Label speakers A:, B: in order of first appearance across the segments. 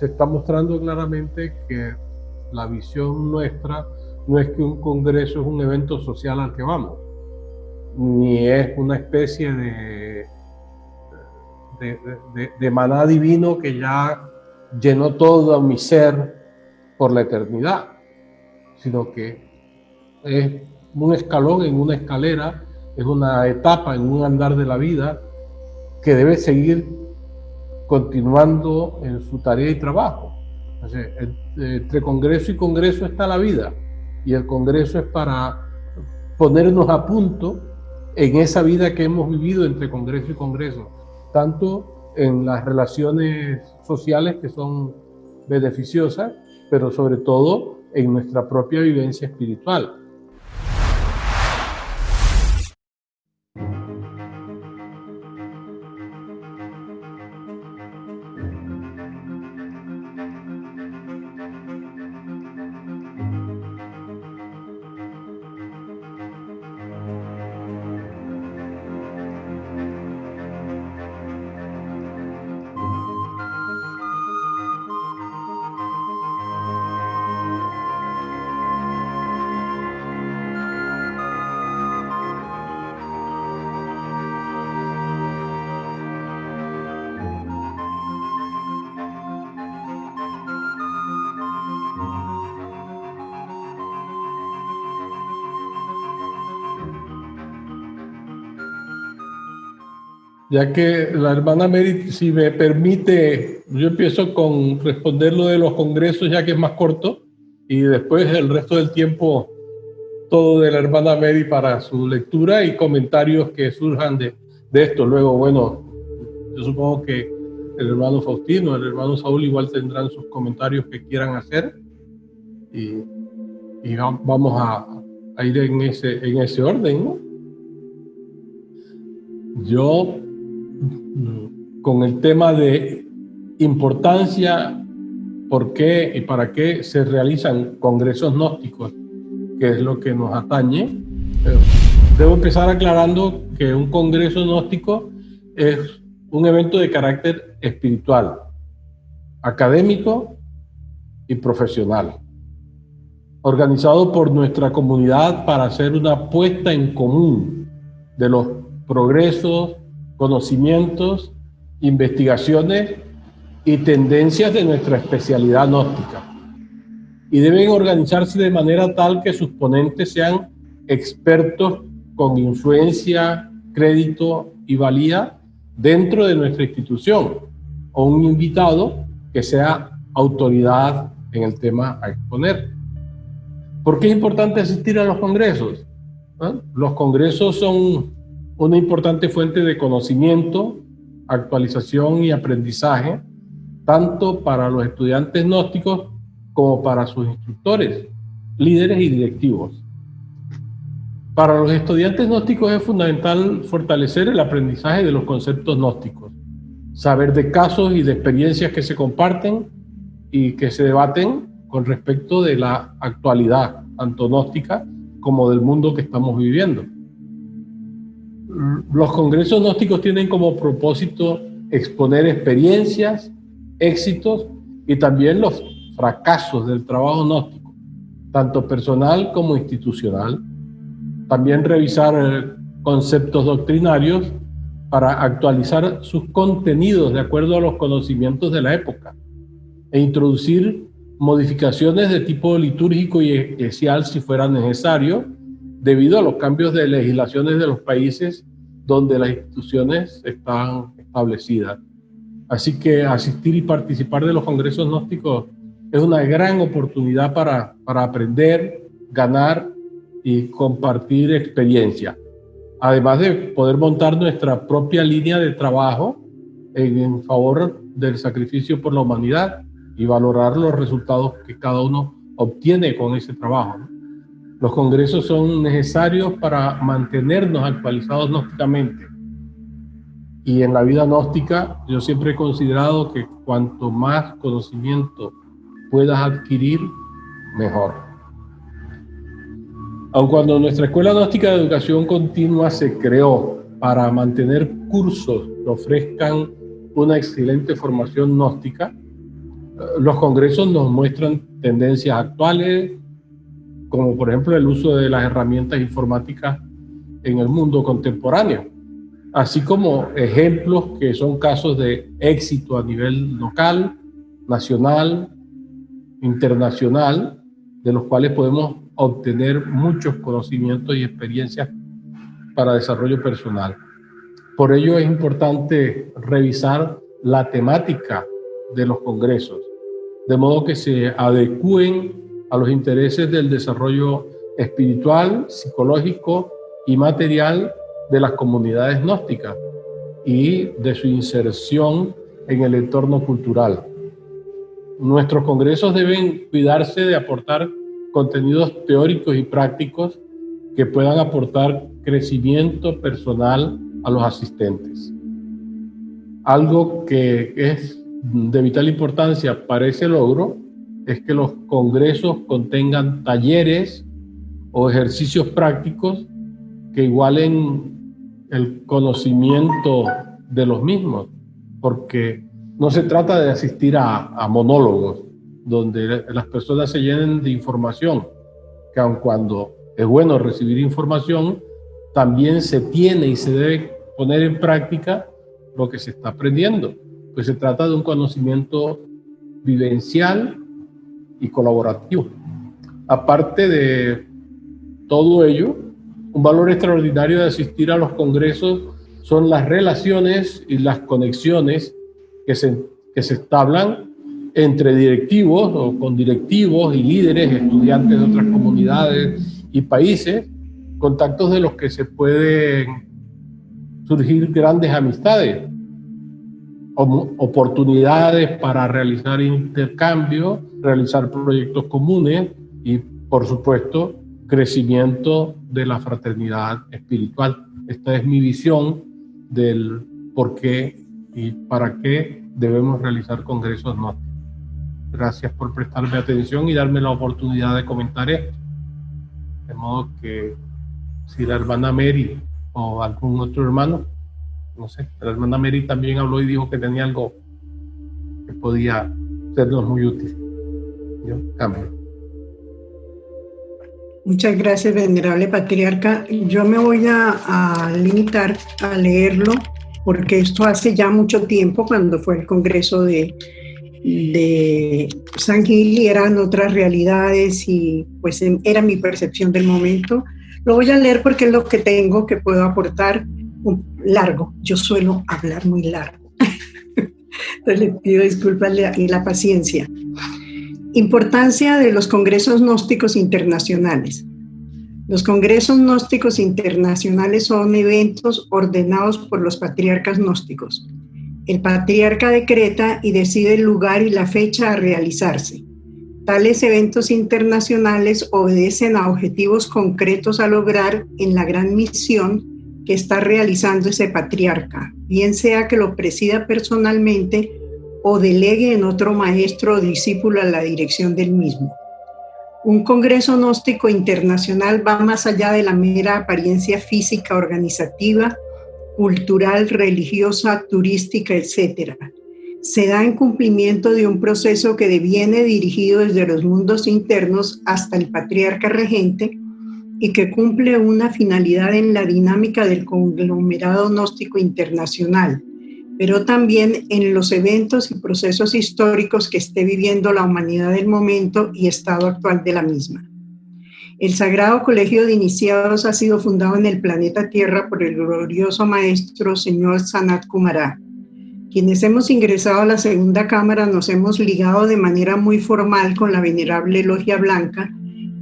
A: se está mostrando claramente que la visión nuestra no es que un congreso es un evento social al que vamos, ni es una especie de maná divino que ya llenó todo mi ser por la eternidad, sino que es un escalón en una escalera, es una etapa en un andar de la vida que debe seguir continuando en su tarea y trabajo. O sea, entre congreso y congreso está la vida, y el congreso es para ponernos a punto en esa vida que hemos vivido entre congreso y congreso, tanto en las relaciones sociales que son beneficiosas, pero sobre todo en nuestra propia vivencia espiritual. Ya que la hermana Mary, si me permite, yo empiezo con responder lo de los congresos, ya que es más corto, y después el resto del tiempo todo de la hermana Mary para su lectura y comentarios que surjan de esto. Luego, bueno, yo supongo que el hermano Faustino, el hermano Saúl igual tendrán sus comentarios que quieran hacer, y vamos a ir en ese orden, ¿no? Yo, con el tema de importancia, por qué y para qué se realizan congresos gnósticos, que es lo que nos atañe, debo empezar aclarando que un congreso gnóstico es un evento de carácter espiritual, académico y profesional, organizado por nuestra comunidad para hacer una puesta en común de los progresos, conocimientos, investigaciones y tendencias de nuestra especialidad gnóstica. Y deben organizarse de manera tal que sus ponentes sean expertos con influencia, crédito y valía dentro de nuestra institución, o un invitado que sea autoridad en el tema a exponer. ¿Por qué es importante asistir a los congresos? Los congresos son una importante fuente de conocimiento, actualización y aprendizaje, tanto para los estudiantes gnósticos como para sus instructores, líderes y directivos. Para los estudiantes gnósticos es fundamental fortalecer el aprendizaje de los conceptos gnósticos, saber de casos y de experiencias que se comparten y que se debaten con respecto de la actualidad, tanto gnóstica como del mundo que estamos viviendo. Los congresos gnósticos tienen como propósito exponer experiencias, éxitos y también los fracasos del trabajo gnóstico, tanto personal como institucional. También revisar conceptos doctrinarios para actualizar sus contenidos de acuerdo a los conocimientos de la época e introducir modificaciones de tipo litúrgico y eclesial si fuera necesario, debido a los cambios de legislaciones de los países donde las instituciones están establecidas. Así que asistir y participar de los congresos gnósticos es una gran oportunidad para aprender, ganar y compartir experiencia, además de poder montar nuestra propia línea de trabajo en favor del sacrificio por la humanidad y valorar los resultados que cada uno obtiene con ese trabajo. Los congresos son necesarios para mantenernos actualizados gnósticamente. Y en la vida gnóstica yo siempre he considerado que cuanto más conocimiento puedas adquirir, mejor. Aun cuando nuestra Escuela Gnóstica de Educación Continua se creó para mantener cursos que ofrezcan una excelente formación gnóstica, Los congresos nos muestran tendencias actuales, como por ejemplo el uso de las herramientas informáticas en el mundo contemporáneo, así como ejemplos que son casos de éxito a nivel local, nacional, internacional, de los cuales podemos obtener muchos conocimientos y experiencias para desarrollo personal. Por ello es importante revisar la temática de los congresos, de modo que se adecúen a los intereses del desarrollo espiritual, psicológico y material de las comunidades gnósticas y de su inserción en el entorno cultural. Nuestros congresos deben cuidarse de aportar contenidos teóricos y prácticos que puedan aportar crecimiento personal a los asistentes. Algo que es de vital importancia para ese logro es que los congresos contengan talleres o ejercicios prácticos que igualen el conocimiento de los mismos, porque no se trata de asistir a monólogos donde las personas se llenen de información, que aun cuando es bueno recibir información, también se tiene y se debe poner en práctica lo que se está aprendiendo, pues se trata de un conocimiento vivencial y colaborativo. Aparte de todo ello, un valor extraordinario de asistir a los congresos son las relaciones y las conexiones que se establan entre directivos o con directivos y líderes, estudiantes de otras comunidades y países, contactos de los que se pueden surgir grandes amistades, oportunidades para realizar intercambios, realizar proyectos comunes y, por supuesto, crecimiento de la fraternidad espiritual. Esta es mi visión del por qué y para qué debemos realizar congresos gnósticos. Gracias por prestarme atención y darme la oportunidad de comentar esto. De modo que si la hermana Mary o algún otro hermano, no sé, la hermana Mary también habló y dijo que tenía algo que podía sernos muy útil. Yo cambio.
B: Muchas gracias, venerable patriarca. Yo me voy a limitar a leerlo porque esto hace ya mucho tiempo, cuando fue el congreso de San Gil, y eran otras realidades y pues era mi percepción del momento. Lo voy a leer porque es lo que tengo que puedo aportar. Largo, yo suelo hablar muy largo. Entonces les pido disculpas y la paciencia. Importancia de los congresos gnósticos internacionales. Los congresos gnósticos internacionales son eventos ordenados por los patriarcas gnósticos. El patriarca decreta y decide el lugar y la fecha a realizarse. Tales eventos internacionales obedecen a objetivos concretos a lograr en la gran misión que está realizando ese patriarca, bien sea que lo presida personalmente o delegue en otro maestro o discípulo a la dirección del mismo. Un congreso gnóstico internacional va más allá de la mera apariencia física, organizativa, cultural, religiosa, turística, etc. Se da en cumplimiento de un proceso que viene dirigido desde los mundos internos hasta el patriarca regente y que cumple una finalidad en la dinámica del conglomerado gnóstico internacional, pero también en los eventos y procesos históricos que esté viviendo la humanidad del momento y estado actual de la misma. El Sagrado Colegio de Iniciados ha sido fundado en el planeta Tierra por el glorioso maestro señor Sanat Kumara. Quienes hemos ingresado a la segunda cámara nos hemos ligado de manera muy formal con la venerable Logia Blanca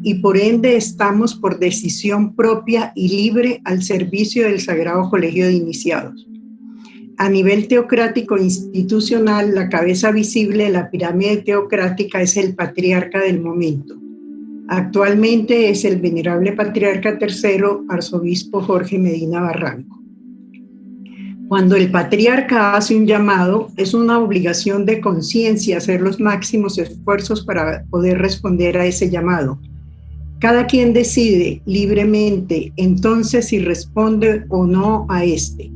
B: y por ende estamos por decisión propia y libre al servicio del Sagrado Colegio de Iniciados. A nivel teocrático institucional, la cabeza visible de la pirámide teocrática es el patriarca del momento. Actualmente es el venerable patriarca tercero, arzobispo Jorge Medina Barranco. Cuando el patriarca hace un llamado, es una obligación de conciencia hacer los máximos esfuerzos para poder responder a ese llamado. Cada quien decide libremente entonces si responde o no a este.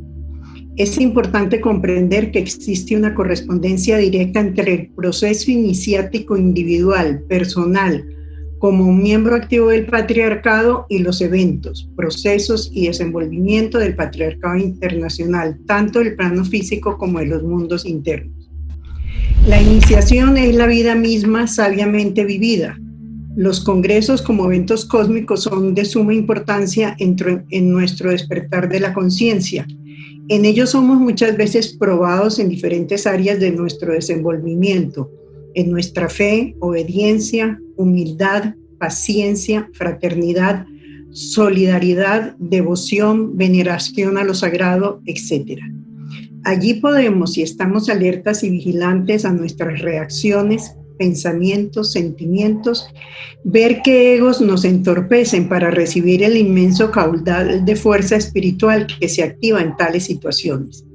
B: Es importante comprender que existe una correspondencia directa entre el proceso iniciático individual, personal, como un miembro activo del patriarcado y los eventos, procesos y desenvolvimiento del patriarcado internacional, tanto del plano físico como de los mundos internos. La iniciación es la vida misma sabiamente vivida. Los congresos como eventos cósmicos son de suma importancia en nuestro despertar de la conciencia. En ellos somos muchas veces probados en diferentes áreas de nuestro desenvolvimiento, en nuestra fe, obediencia, humildad, paciencia, fraternidad, solidaridad, devoción, veneración a lo sagrado, etc. Allí podemos, si estamos alertas y vigilantes a nuestras reacciones, pensamientos, sentimientos, ver qué egos nos entorpecen para recibir el inmenso caudal de fuerza espiritual que se activa en tales situaciones.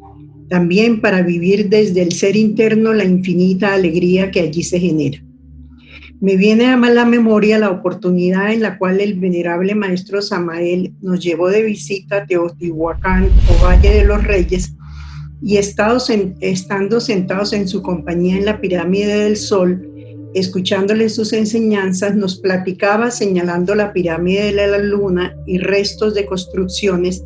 B: También para vivir desde el ser interno la infinita alegría que allí se genera. Me viene a la memoria la oportunidad en la cual el venerable maestro Samael nos llevó de visita a Teotihuacán o Valle de los Reyes, y estando sentados en su compañía en la pirámide del Sol, escuchándole sus enseñanzas, nos platicaba señalando la pirámide de la Luna y restos de construcciones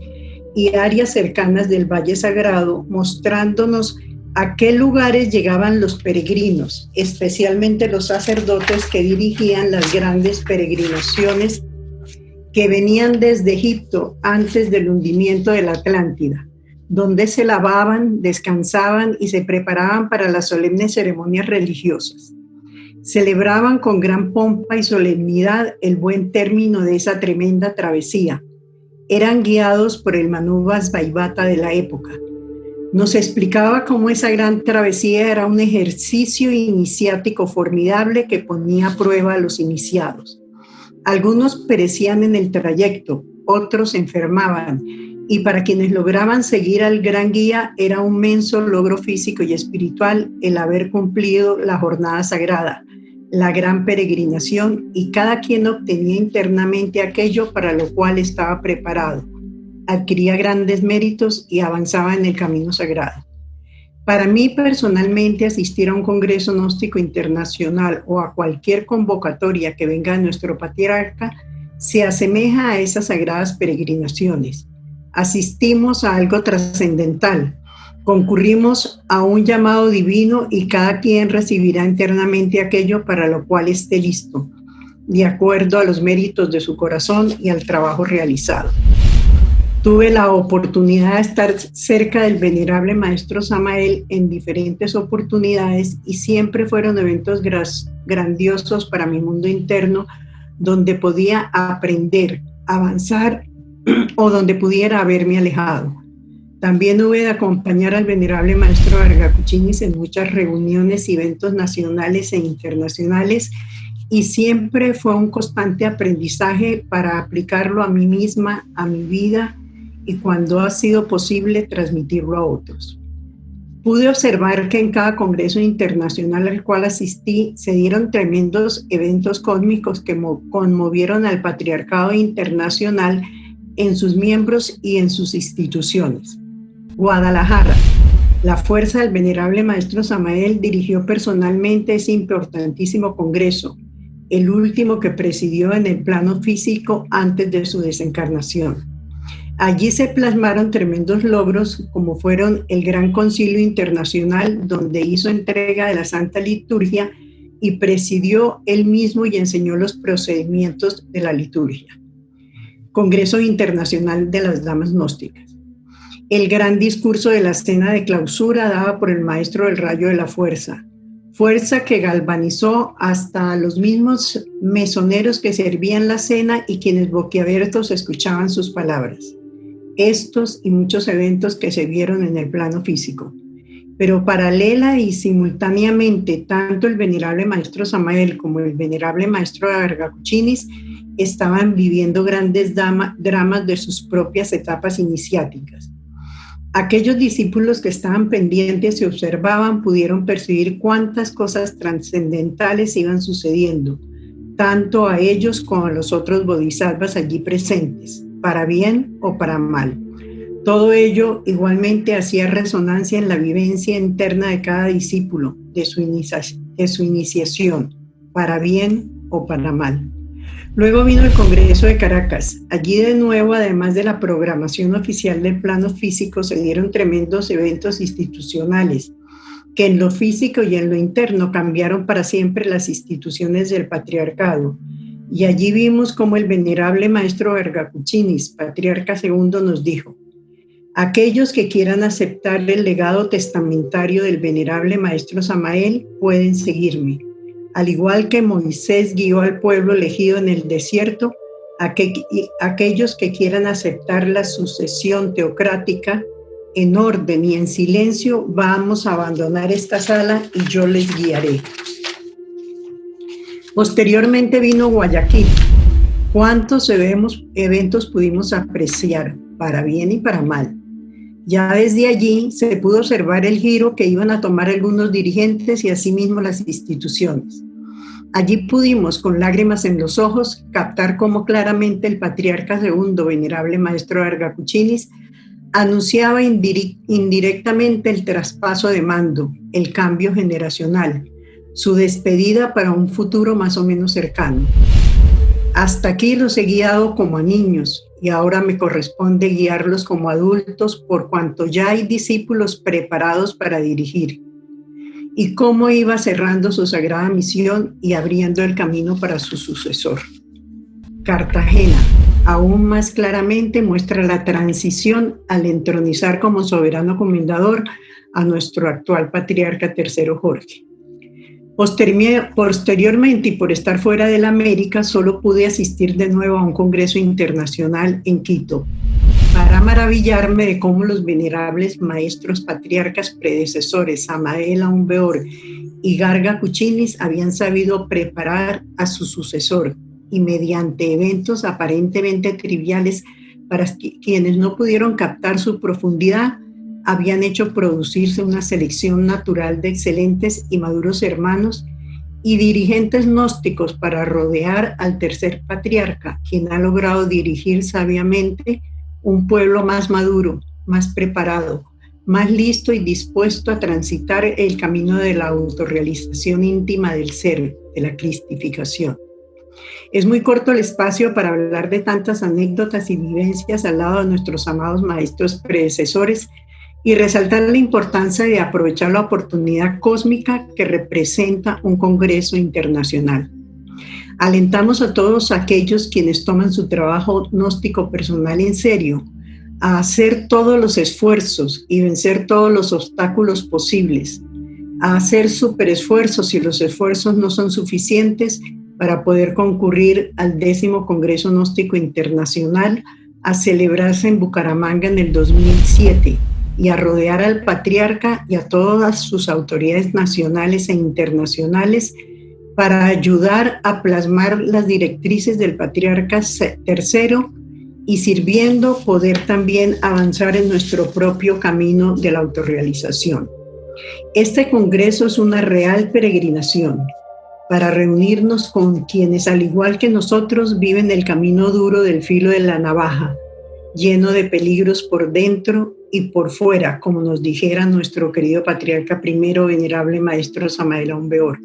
B: y áreas cercanas del Valle Sagrado, mostrándonos a qué lugares llegaban los peregrinos, especialmente los sacerdotes que dirigían las grandes peregrinaciones que venían desde Egipto antes del hundimiento de la Atlántida, donde se lavaban, descansaban y se preparaban para las solemnes ceremonias religiosas. Celebraban con gran pompa y solemnidad el buen término de esa tremenda travesía. Eran guiados por el Manú Vasvaivata de la época. Nos explicaba cómo esa gran travesía era un ejercicio iniciático formidable que ponía a prueba a los iniciados. Algunos perecían en el trayecto, otros se enfermaban, y para quienes lograban seguir al gran guía era un inmenso logro físico y espiritual el haber cumplido la jornada sagrada, la gran peregrinación, y cada quien obtenía internamente aquello para lo cual estaba preparado, adquiría grandes méritos y avanzaba en el camino sagrado. Para mí personalmente, asistir a un congreso gnóstico internacional o a cualquier convocatoria que venga de nuestro patriarca se asemeja a esas sagradas peregrinaciones. Asistimos a algo trascendental, concurrimos a un llamado divino y cada quien recibirá internamente aquello para lo cual esté listo, de acuerdo a los méritos de su corazón y al trabajo realizado. Tuve la oportunidad de estar cerca del venerable maestro Samael en diferentes oportunidades y siempre fueron eventos grandiosos para mi mundo interno, donde podía aprender, avanzar o donde pudiera haberme alejado. También hube de acompañar al venerable maestro Varga Kuchinis en muchas reuniones y eventos nacionales e internacionales, y siempre fue un constante aprendizaje para aplicarlo a mí misma, a mi vida, y cuando ha sido posible transmitirlo a otros. Pude observar que en cada congreso internacional al cual asistí se dieron tremendos eventos cósmicos que conmovieron al patriarcado internacional en sus miembros y en sus instituciones. Guadalajara. La fuerza del venerable maestro Samael dirigió personalmente ese importantísimo congreso, el último que presidió en el plano físico antes de su desencarnación. Allí se plasmaron tremendos logros como fueron el Gran Concilio Internacional, donde hizo entrega de la Santa Liturgia y presidió él mismo y enseñó los procedimientos de la liturgia. Congreso Internacional de las Damas Gnósticas. El gran discurso de la cena de clausura dada por el maestro del rayo de la fuerza, fuerza que galvanizó hasta los mismos mesoneros que servían la cena y quienes boquiabiertos escuchaban sus palabras. Estos y muchos eventos que se vieron en el plano físico. Pero paralela y simultáneamente, tanto el venerable maestro Samael como el venerable maestro Varga Kuchinis estaban viviendo grandes dramas de sus propias etapas iniciáticas. Aquellos discípulos que estaban pendientes y observaban pudieron percibir cuántas cosas trascendentales iban sucediendo, tanto a ellos como a los otros bodhisattvas allí presentes, para bien o para mal. Todo ello igualmente hacía resonancia en la vivencia interna de cada discípulo, de su iniciación, para bien o para mal. Luego vino el Congreso de Caracas. Allí de nuevo, además de la programación oficial del plano físico, se dieron tremendos eventos institucionales que en lo físico y en lo interno cambiaron para siempre las instituciones del patriarcado. Y allí vimos cómo el venerable maestro Ergacuchinis, patriarca segundo, nos dijo: aquellos que quieran aceptar el legado testamentario del venerable maestro Samael pueden seguirme. Al igual que Moisés guió al pueblo elegido en el desierto, aquellos que quieran aceptar la sucesión teocrática en orden y en silencio, vamos a abandonar esta sala y yo les guiaré. Posteriormente vino Guayaquil. ¿Cuántos eventos pudimos apreciar, para bien y para mal? Ya desde allí se pudo observar el giro que iban a tomar algunos dirigentes y asimismo las instituciones. Allí pudimos, con lágrimas en los ojos, captar cómo claramente el patriarca segundo, venerable maestro Ergacuchinis, anunciaba indirectamente el traspaso de mando, el cambio generacional, su despedida para un futuro más o menos cercano. Hasta aquí los he guiado como a niños y ahora me corresponde guiarlos como adultos por cuanto ya hay discípulos preparados para dirigir. Y cómo iba cerrando su sagrada misión y abriendo el camino para su sucesor. Cartagena, aún más claramente, muestra la transición al entronizar como soberano comendador a nuestro actual patriarca tercero Jorge. Posteriormente, y por estar fuera de la América, solo pude asistir de nuevo a un congreso internacional en Quito, para maravillarme de cómo los venerables maestros patriarcas predecesores, Samael Aún Weor y Garga Cuchinis, habían sabido preparar a su sucesor, y mediante eventos aparentemente triviales para quienes no pudieron captar su profundidad, habían hecho producirse una selección natural de excelentes y maduros hermanos y dirigentes gnósticos para rodear al tercer patriarca, quien ha logrado dirigir sabiamente un pueblo más maduro, más preparado, más listo y dispuesto a transitar el camino de la autorrealización íntima del ser, de la cristificación. Es muy corto el espacio para hablar de tantas anécdotas y vivencias al lado de nuestros amados maestros predecesores y resaltar la importancia de aprovechar la oportunidad cósmica que representa un congreso internacional. Alentamos a todos aquellos quienes toman su trabajo gnóstico personal en serio a hacer todos los esfuerzos y vencer todos los obstáculos posibles, a hacer superesfuerzos si los esfuerzos no son suficientes para poder concurrir al 10º Congreso Gnóstico Internacional a celebrarse en Bucaramanga en el 2007 y a rodear al patriarca y a todas sus autoridades nacionales e internacionales para ayudar a plasmar las directrices del patriarca tercero y sirviendo poder también avanzar en nuestro propio camino de la autorrealización. Este congreso es una real peregrinación para reunirnos con quienes, al igual que nosotros, viven el camino duro del filo de la navaja, lleno de peligros por dentro y por fuera, como nos dijera nuestro querido patriarca primero, venerable maestro Samael Aún Weor.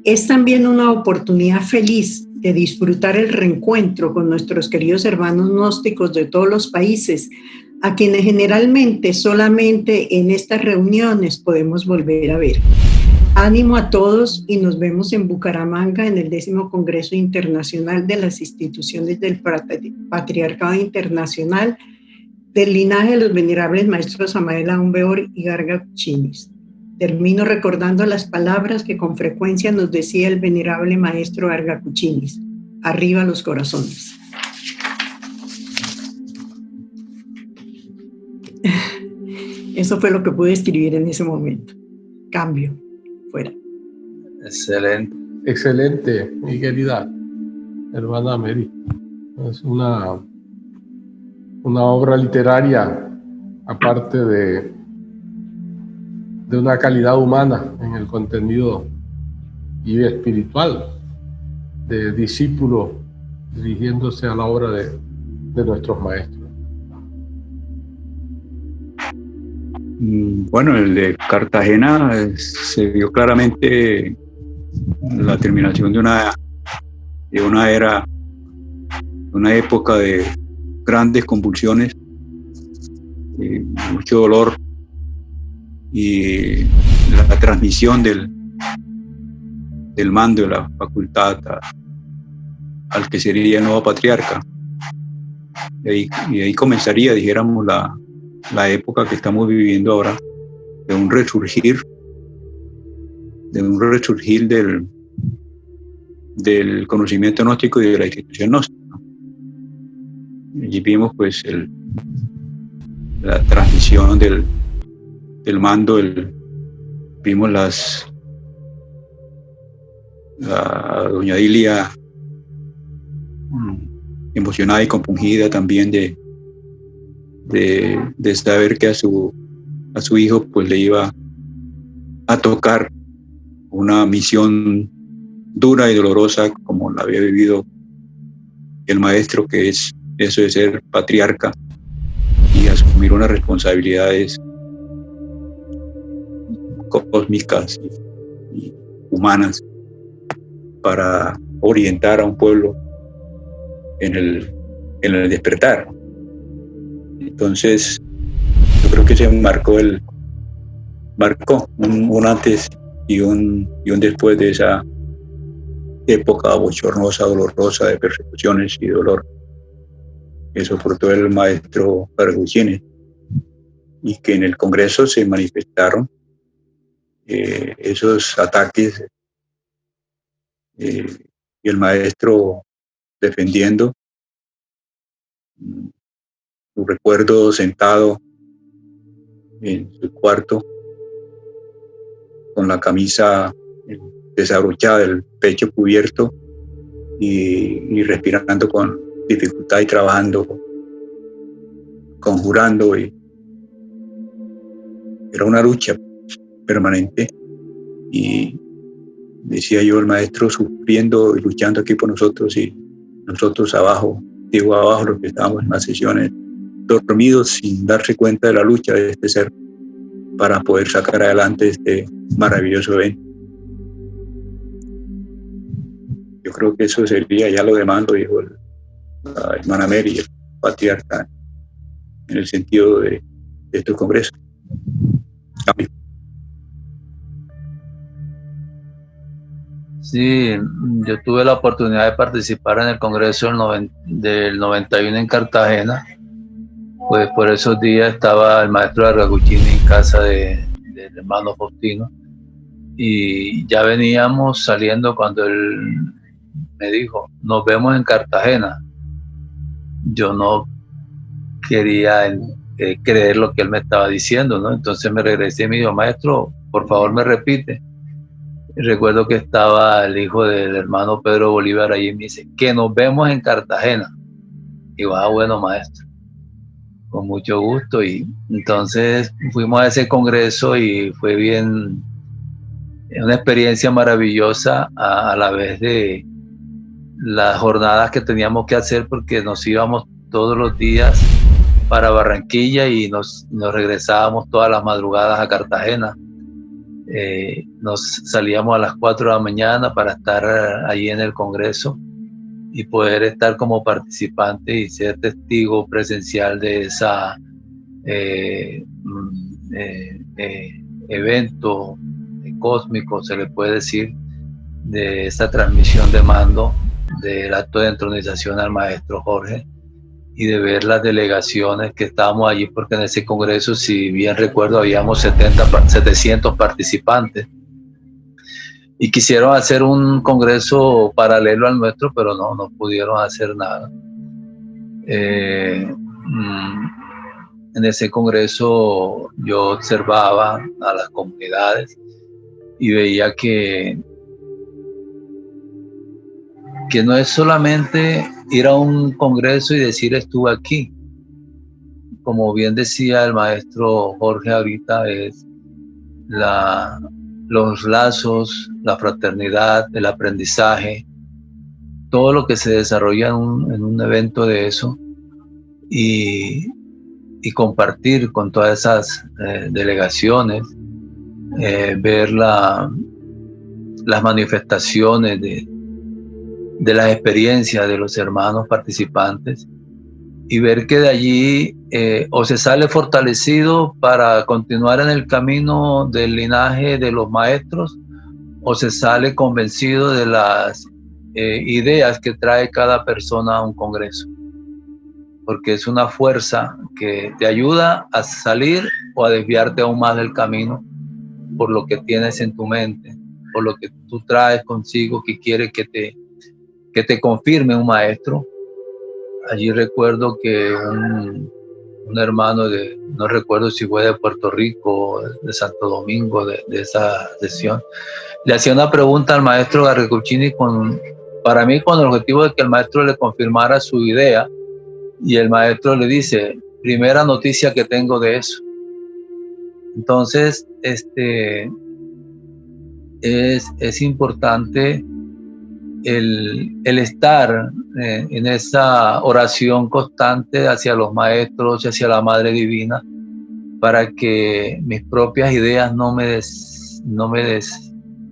B: Es también una oportunidad feliz de disfrutar el reencuentro con nuestros queridos hermanos gnósticos de todos los países, a quienes generalmente solamente en estas reuniones podemos volver a ver. Ánimo a todos y nos vemos en Bucaramanga en el 10º Congreso Internacional de las Instituciones del Patriarcado Internacional del linaje de los venerables maestros Samael Aún Weor y Garga Cuchinis. Termino recordando las palabras que con frecuencia nos decía el venerable maestro Garga Cuchinis: arriba los corazones. Eso fue lo que pude escribir en ese momento. Cambio. Fuera.
C: Excelente.
A: Excelente, mi querida hermana Mary. Es una obra literaria, aparte de una calidad humana en el contenido y espiritual, de discípulo dirigiéndose a la obra de nuestros maestros.
D: Bueno, el de Cartagena se vio claramente la terminación de una era, una época de grandes convulsiones, mucho dolor, y la transmisión del mando de la facultad al que sería el nuevo patriarca. Y ahí comenzaría, dijéramos, la época que estamos viviendo ahora, de un resurgir del conocimiento gnóstico y de la institución gnóstica. Allí vimos pues la transmisión del mando, vimos la doña Dilia emocionada y compungida también de saber que a su hijo pues le iba a tocar una misión dura y dolorosa como la había vivido el maestro, que es eso de ser patriarca y asumir unas responsabilidades cósmicas y humanas para orientar a un pueblo en el despertar. Entonces, yo creo que se marcó un antes y un después de esa época bochornosa, dolorosa, de persecuciones y dolor que soportó el maestro Paraguchini, y que en el Congreso se manifestaron esos ataques, y el maestro defendiendo. Su recuerdo sentado en su cuarto con la camisa desabrochada, el pecho cubierto y respirando con dificultad y trabajando, conjurando, y era una lucha permanente. Y decía yo, el maestro sufriendo y luchando aquí por nosotros, y nosotros abajo los que estábamos en las sesiones, dormidos sin darse cuenta de la lucha de este ser para poder sacar adelante este maravilloso evento. Yo creo que eso sería, ya lo demás lo dijo la hermana Mary, el patriarca, en el sentido de estos congresos. Cambio.
C: Sí, yo tuve la oportunidad de participar en el Congreso del 91 en Cartagena. Pues por esos días estaba el maestro Paraguchini en casa del hermano Faustino, y ya veníamos saliendo cuando él me dijo, nos vemos en Cartagena. Yo no quería creer lo que él me estaba diciendo, ¿no? Entonces me regresé y me dijo, maestro, por favor me repite. Y recuerdo que estaba el hijo del hermano Pedro Bolívar allí, y me dice, que nos vemos en Cartagena. Y digo, bueno, maestro, con mucho gusto. Y entonces fuimos a ese congreso y fue bien, una experiencia maravillosa, a la vez de las jornadas que teníamos que hacer, porque nos íbamos todos los días para Barranquilla y nos regresábamos todas las madrugadas a Cartagena. Nos salíamos a las 4 de la mañana para estar allí en el Congreso y poder estar como participante y ser testigo presencial de esa evento cósmico, se le puede decir, de esta transmisión de mando del acto de entronización al maestro Jorge, y de ver las delegaciones que estábamos allí, porque en ese congreso, si bien recuerdo, habíamos 700 participantes, y quisieron hacer un congreso paralelo al nuestro, pero no pudieron hacer nada. En ese congreso yo observaba a las comunidades y veía que no es solamente ir a un congreso y decir estuve aquí. Como bien decía el maestro Jorge ahorita, es los lazos, la fraternidad, el aprendizaje, todo lo que se desarrolla en un evento de eso, y y compartir con todas esas delegaciones, ver las manifestaciones de las experiencias de los hermanos participantes y ver que de allí o se sale fortalecido para continuar en el camino del linaje de los maestros, o se sale convencido de las ideas que trae cada persona a un congreso, porque es una fuerza que te ayuda a salir o a desviarte aún más del camino por lo que tienes en tu mente, por lo que tú traes consigo que quiere que te confirme un maestro. Allí recuerdo que un hermano no recuerdo si fue de Puerto Rico, de Santo Domingo, de esa sesión, le hacía una pregunta al maestro Garrecuccini para mí con el objetivo de que el maestro le confirmara su idea, y el maestro le dice: primera noticia que tengo de eso. Entonces, es importante el estar en esa oración constante hacia los maestros y hacia la Madre Divina, para que mis propias ideas no me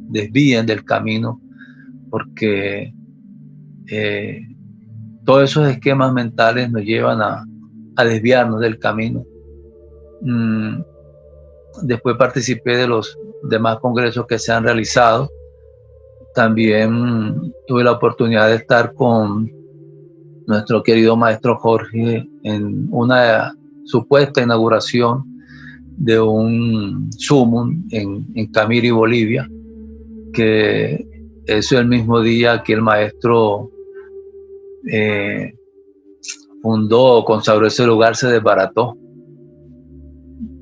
C: desvíen del camino, porque todos esos esquemas mentales nos llevan a desviarnos del camino. Después participé de los demás congresos que se han realizado. También tuve la oportunidad de estar con nuestro querido maestro Jorge en una supuesta inauguración de un sumum en Camiri, Bolivia, que eso el mismo día que el maestro fundó o consagró ese lugar, se desbarató,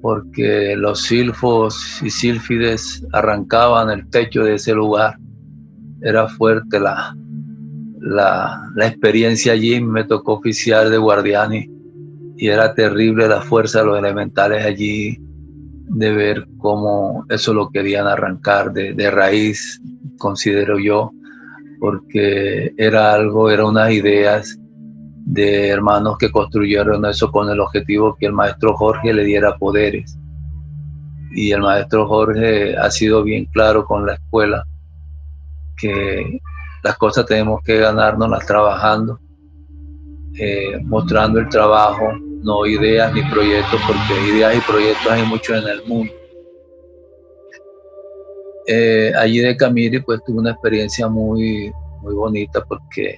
C: porque los silfos y sílfides arrancaban el techo de ese lugar. Era fuerte la experiencia allí. Me tocó oficiar de guardián y era terrible la fuerza de los elementales allí, de ver cómo eso lo querían arrancar de raíz, considero yo, porque era unas ideas de hermanos que construyeron eso con el objetivo que el maestro Jorge le diera poderes. Y el maestro Jorge ha sido bien claro con la escuela que las cosas tenemos que ganárnoslas trabajando, mostrando el trabajo, no ideas ni proyectos, porque ideas y proyectos hay muchos en el mundo. Allí de Camiri pues tuve una experiencia muy, muy bonita, porque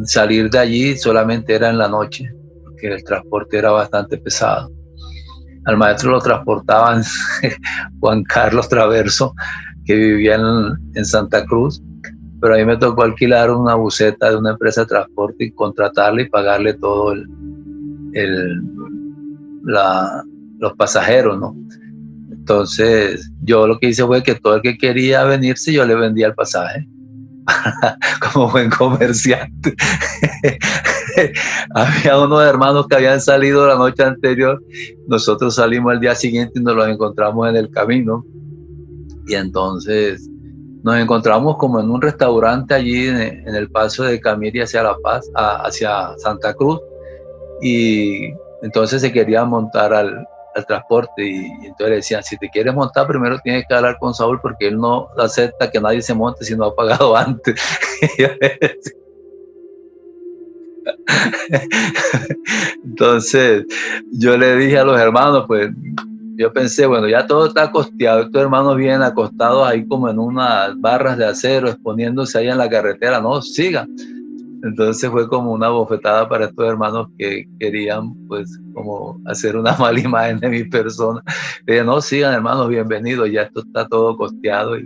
C: salir de allí solamente era en la noche, porque el transporte era bastante pesado. Al maestro lo transportaban Juan Carlos Traverso, que vivía en Santa Cruz, pero a mí me tocó alquilar una buseta de una empresa de transporte y contratarle y pagarle todo los pasajeros, ¿no? Entonces yo lo que hice fue que todo el que quería venirse yo le vendía el pasaje como buen comerciante. Había unos hermanos que habían salido la noche anterior, nosotros salimos al día siguiente y nos los encontramos en el camino, y entonces nos encontramos como en un restaurante allí en el paso de Camiri hacia La Paz, hacia Santa Cruz, y entonces se querían montar al transporte, y entonces le decían: si te quieres montar, primero tienes que hablar con Saúl, porque él no acepta que nadie se monte si no ha pagado antes. Entonces yo le dije a los hermanos, pues yo pensé, bueno, ya todo está costeado, estos hermanos vienen acostados ahí como en unas barras de acero, exponiéndose ahí en la carretera, no, sigan. Entonces fue como una bofetada para estos hermanos que querían pues como hacer una mala imagen de mi persona. Le dije: no, sigan, hermanos, bienvenidos, ya esto está todo costeado.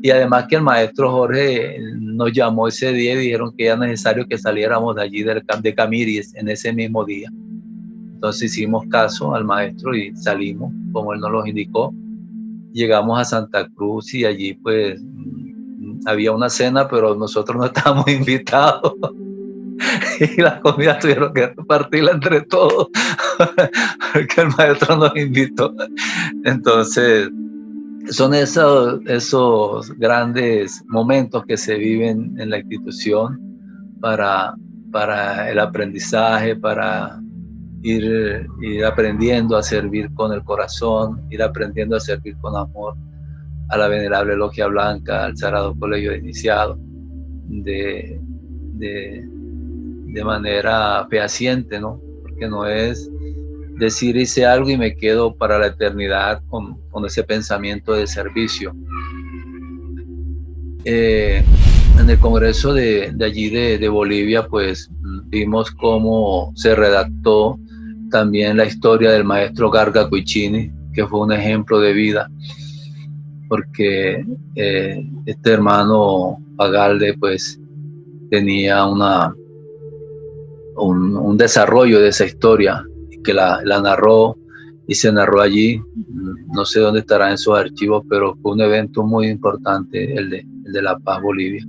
C: Y además que el maestro Jorge nos llamó ese día y dijeron que era necesario que saliéramos de allí de Camiri en ese mismo día. Entonces hicimos caso al maestro y salimos como él nos lo indicó. Llegamos a Santa Cruz y allí pues había una cena, pero nosotros no estábamos invitados. Y la comida tuvieron que repartirla entre todos, porque el maestro nos invitó. Entonces son esos grandes momentos que se viven en la institución para el aprendizaje, ir aprendiendo a servir con el corazón, ir aprendiendo a servir con amor a la Venerable Logia Blanca, al Sagrado Colegio de Iniciados, de manera fehaciente, ¿no? Porque no es decir hice algo y me quedo para la eternidad con ese pensamiento de servicio. En el Congreso de allí de Bolivia, pues vimos cómo se redactó también la historia del maestro Garga Cuicini, que fue un ejemplo de vida, porque este hermano Pagalde pues tenía un desarrollo de esa historia que la narró y se narró allí. No sé dónde estará en sus archivos, pero fue un evento muy importante, el de La Paz, Bolivia.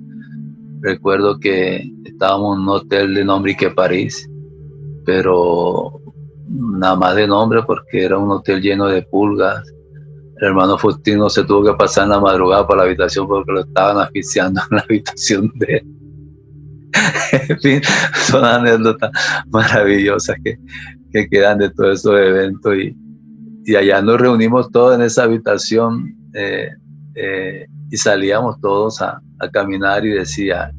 C: Recuerdo que estábamos en un hotel de nombre Ique París, pero nada más de nombre porque era un hotel lleno de pulgas. El hermano Faustino se tuvo que pasar en la madrugada por la habitación porque lo estaban asfixiando en la habitación de él. En fin, son anécdotas maravillosas que quedan de todos esos eventos y allá nos reunimos todos en esa habitación y salíamos todos a caminar y decía,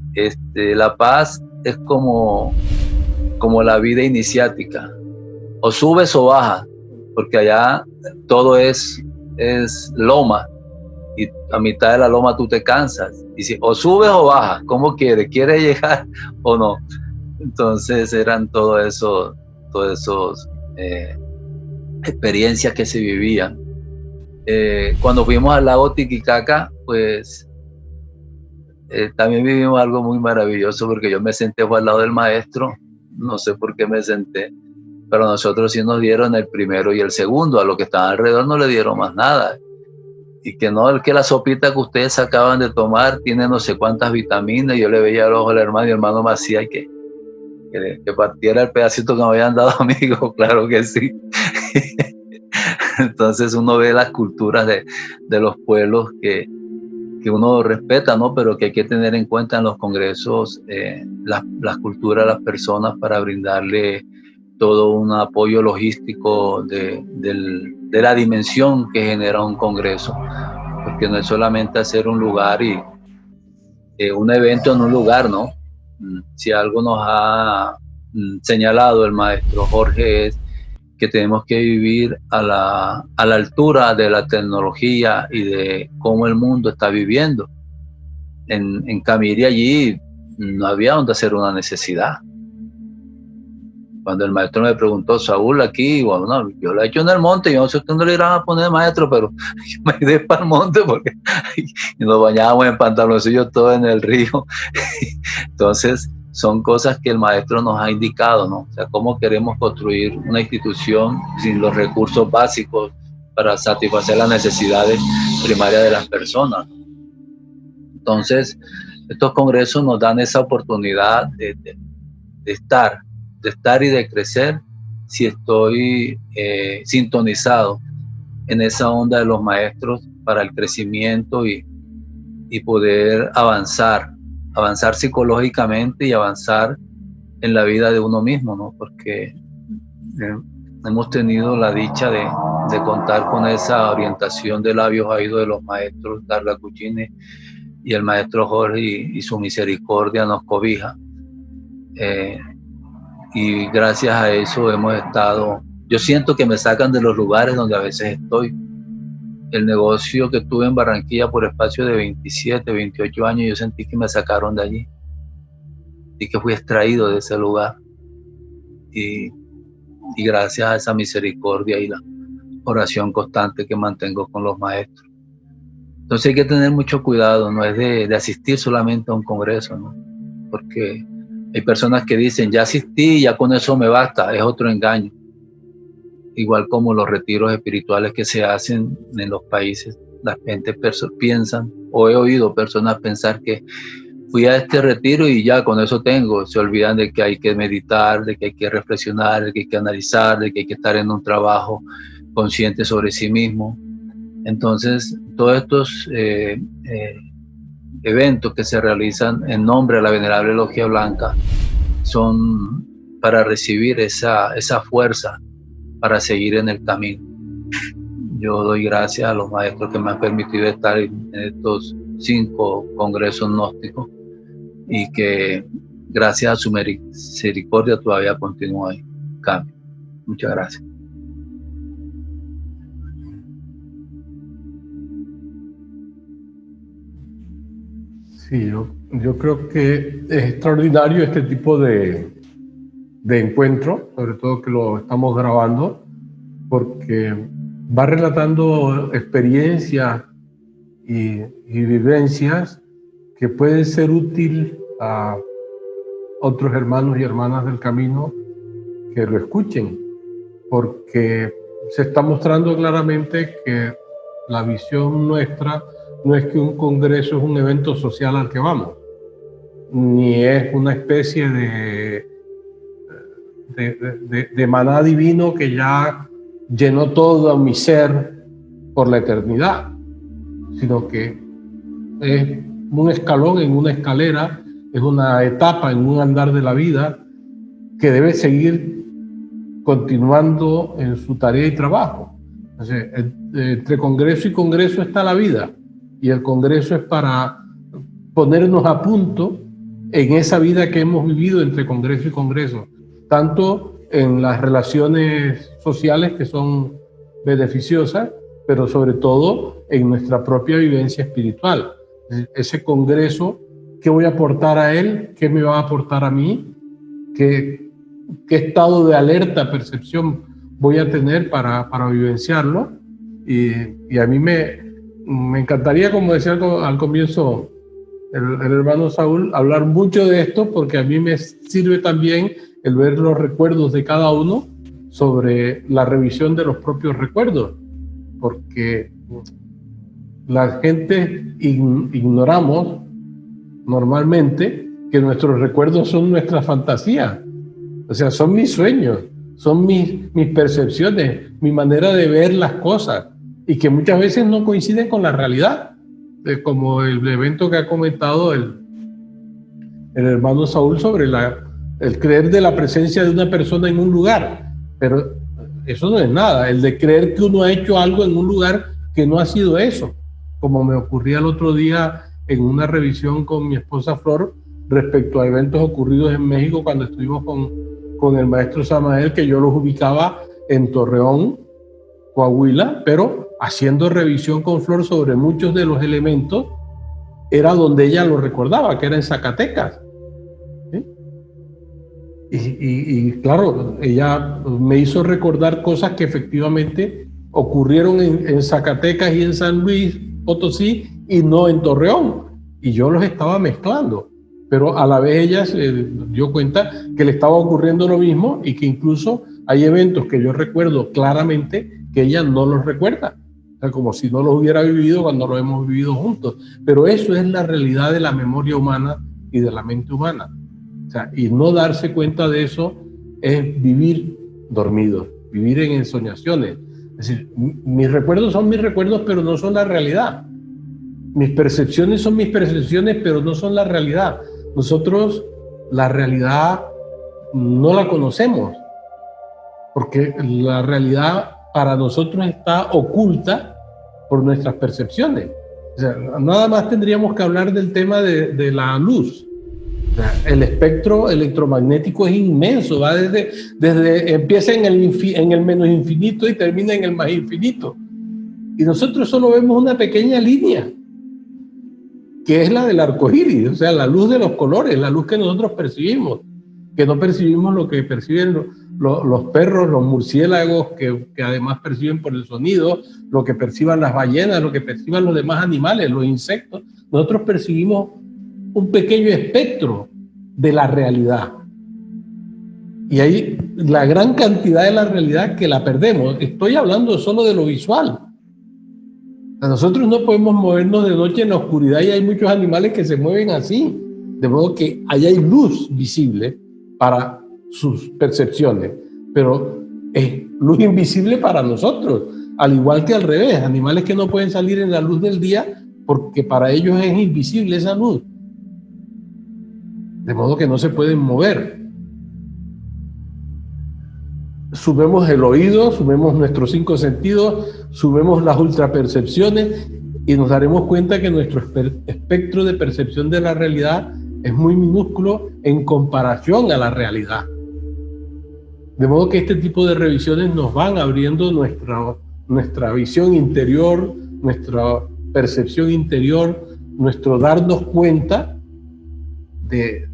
C: La Paz es como la vida iniciática, o subes o bajas, porque allá todo es loma y a mitad de la loma tú te cansas y si o subes o bajas, ¿cómo quieres llegar o no? Entonces eran todos esos experiencias que se vivían. Cuando fuimos al lago Titicaca, pues también vivimos algo muy maravilloso porque yo me senté al lado del maestro, no sé por qué me senté, pero nosotros sí nos dieron el primero y el segundo, a los que estaban alrededor no le dieron más nada. Y que no, que la sopita que ustedes acaban de tomar tiene no sé cuántas vitaminas. Yo le veía el ojo al hermano y el hermano me hacía que partiera el pedacito que me habían dado a mí. Digo, claro que sí. Entonces uno ve las culturas de los pueblos que uno respeta, ¿no? Pero que hay que tener en cuenta en los congresos las culturas de las personas para brindarle todo un apoyo logístico de la dimensión que genera un congreso, porque no es solamente hacer un lugar y un evento en un lugar, ¿no? Si algo nos ha señalado el maestro Jorge es que tenemos que vivir a la altura de la tecnología y de cómo el mundo está viviendo. En Camiri allí no había donde hacer una necesidad. Cuando el maestro me preguntó, Saúl, aquí, bueno, no, yo lo he hecho en el monte, yo no sé usted no le irán a poner maestro, pero yo me iré para el monte porque y nos bañábamos en pantaloncillos todo en el río. Entonces, son cosas que el maestro nos ha indicado, ¿no? O sea, cómo queremos construir una institución sin los recursos básicos para satisfacer las necesidades primarias de las personas. Entonces, estos congresos nos dan esa oportunidad de estar y de crecer si estoy sintonizado en esa onda de los maestros para el crecimiento y poder avanzar psicológicamente y avanzar en la vida de uno mismo, ¿no? Porque hemos tenido la dicha de contar con esa orientación de labios oídos de los maestros Garga Cuicini y el maestro Jorge y su misericordia nos cobija. Y gracias a eso hemos estado, yo siento que me sacan de los lugares donde a veces estoy. El negocio que tuve en Barranquilla por espacio de 27, 28 años, yo sentí que me sacaron de allí y que fui extraído de ese lugar. Y gracias a esa misericordia y la oración constante que mantengo con los maestros. Entonces hay que tener mucho cuidado, no es de asistir solamente a un congreso, ¿no? Porque hay personas que dicen, ya asistí, ya con eso me basta, es otro engaño. Igual como los retiros espirituales que se hacen en los países, la gente piensan, o he oído personas pensar que fui a este retiro y ya con eso tengo. Se olvidan de que hay que meditar, de que hay que reflexionar, de que hay que analizar, de que hay que estar en un trabajo consciente sobre sí mismo. Entonces, todos estos eventos que se realizan en nombre de la Venerable Logia Blanca son para recibir esa fuerza para seguir en el camino. Yo doy gracias a los maestros que me han permitido estar en estos 5 congresos gnósticos y que gracias a su misericordia todavía continúa en cambio. Muchas gracias.
A: Sí, yo creo que es extraordinario este tipo de encuentro, sobre todo que lo estamos grabando, porque va relatando experiencias y vivencias que pueden ser útiles a otros hermanos y hermanas del camino que lo escuchen, porque se está mostrando claramente que la visión nuestra no es que un congreso es un evento social al que vamos, ni es una especie de maná divino que ya llenó todo mi ser por la eternidad, sino que es un escalón en una escalera, es una etapa en un andar de la vida que debe seguir continuando en su tarea y trabajo. Entonces, entre congreso y congreso está la vida, y el congreso es para ponernos a punto en esa vida que hemos vivido entre congreso y congreso, tanto en las relaciones sociales que son beneficiosas, pero sobre todo en nuestra propia vivencia espiritual. Ese congreso, ¿qué voy a aportar a él? ¿Qué me va a aportar a mí? ¿Qué estado de alerta, percepción voy a tener para vivenciarlo? Y a mí me encantaría, como decía al comienzo el hermano Saúl, hablar mucho de esto, porque a mí me sirve también el ver los recuerdos de cada uno sobre la revisión de los propios recuerdos, porque la gente ignoramos normalmente que nuestros recuerdos son nuestra fantasía, o sea, son mis sueños, son mis percepciones, mi manera de ver las cosas, y que muchas veces no coinciden con la realidad, como el evento que ha comentado el hermano Saúl sobre el creer de la presencia de una persona en un lugar, pero eso no es nada, el de creer que uno ha hecho algo en un lugar que no ha sido eso, como me ocurría el otro día en una revisión con mi esposa Flor respecto a eventos ocurridos en México cuando estuvimos con el maestro Samael, que yo los ubicaba en Torreón, Coahuila, pero haciendo revisión con Flor sobre muchos de los elementos, era donde ella lo recordaba, que era en Zacatecas. ¿Sí? Y claro, ella me hizo recordar cosas que efectivamente ocurrieron en Zacatecas y en San Luis Potosí y no en Torreón, y yo los estaba mezclando, pero a la vez ella se dio cuenta que le estaba ocurriendo lo mismo y que incluso hay eventos que yo recuerdo claramente que ella no los recuerda, o sea, como si no los hubiera vivido cuando los hemos vivido juntos, pero eso es la realidad de la memoria humana y de la mente humana. O sea, y no darse cuenta de eso es vivir dormidos, vivir en ensoñaciones. Es decir, mis recuerdos son mis recuerdos, pero no son la realidad. Mis percepciones son mis percepciones, pero no son la realidad. Nosotros la realidad no la conocemos, porque la realidad para nosotros está oculta por nuestras percepciones. O sea, nada más tendríamos que hablar del tema de la luz. O sea, el espectro electromagnético es inmenso, va desde empieza en el menos infinito y termina en el más infinito. Y nosotros solo vemos una pequeña línea, que es la del arco iris, o sea, la luz de los colores, la luz que nosotros percibimos, que no percibimos lo que perciben los perros, los murciélagos, que además perciben por el sonido, lo que perciban las ballenas, lo que perciban los demás animales, los insectos. Nosotros percibimos un pequeño espectro de la realidad. Y hay la gran cantidad de la realidad que la perdemos. Estoy hablando solo de lo visual. Nosotros no podemos movernos de noche en la oscuridad y hay muchos animales que se mueven así. De modo que ahí hay luz visible para sus percepciones, pero es luz invisible para nosotros, al igual que al revés, animales que no pueden salir en la luz del día porque para ellos es invisible esa luz, de modo que no se pueden mover. sumemos el oído, sumemos nuestros 5 sentidos, sumemos las ultrapercepciones y nos daremos cuenta que nuestro espectro de percepción de la realidad es muy minúsculo en comparación a la realidad. De modo que este tipo de revisiones nos van abriendo nuestra visión interior, nuestra percepción interior, nuestro darnos cuenta de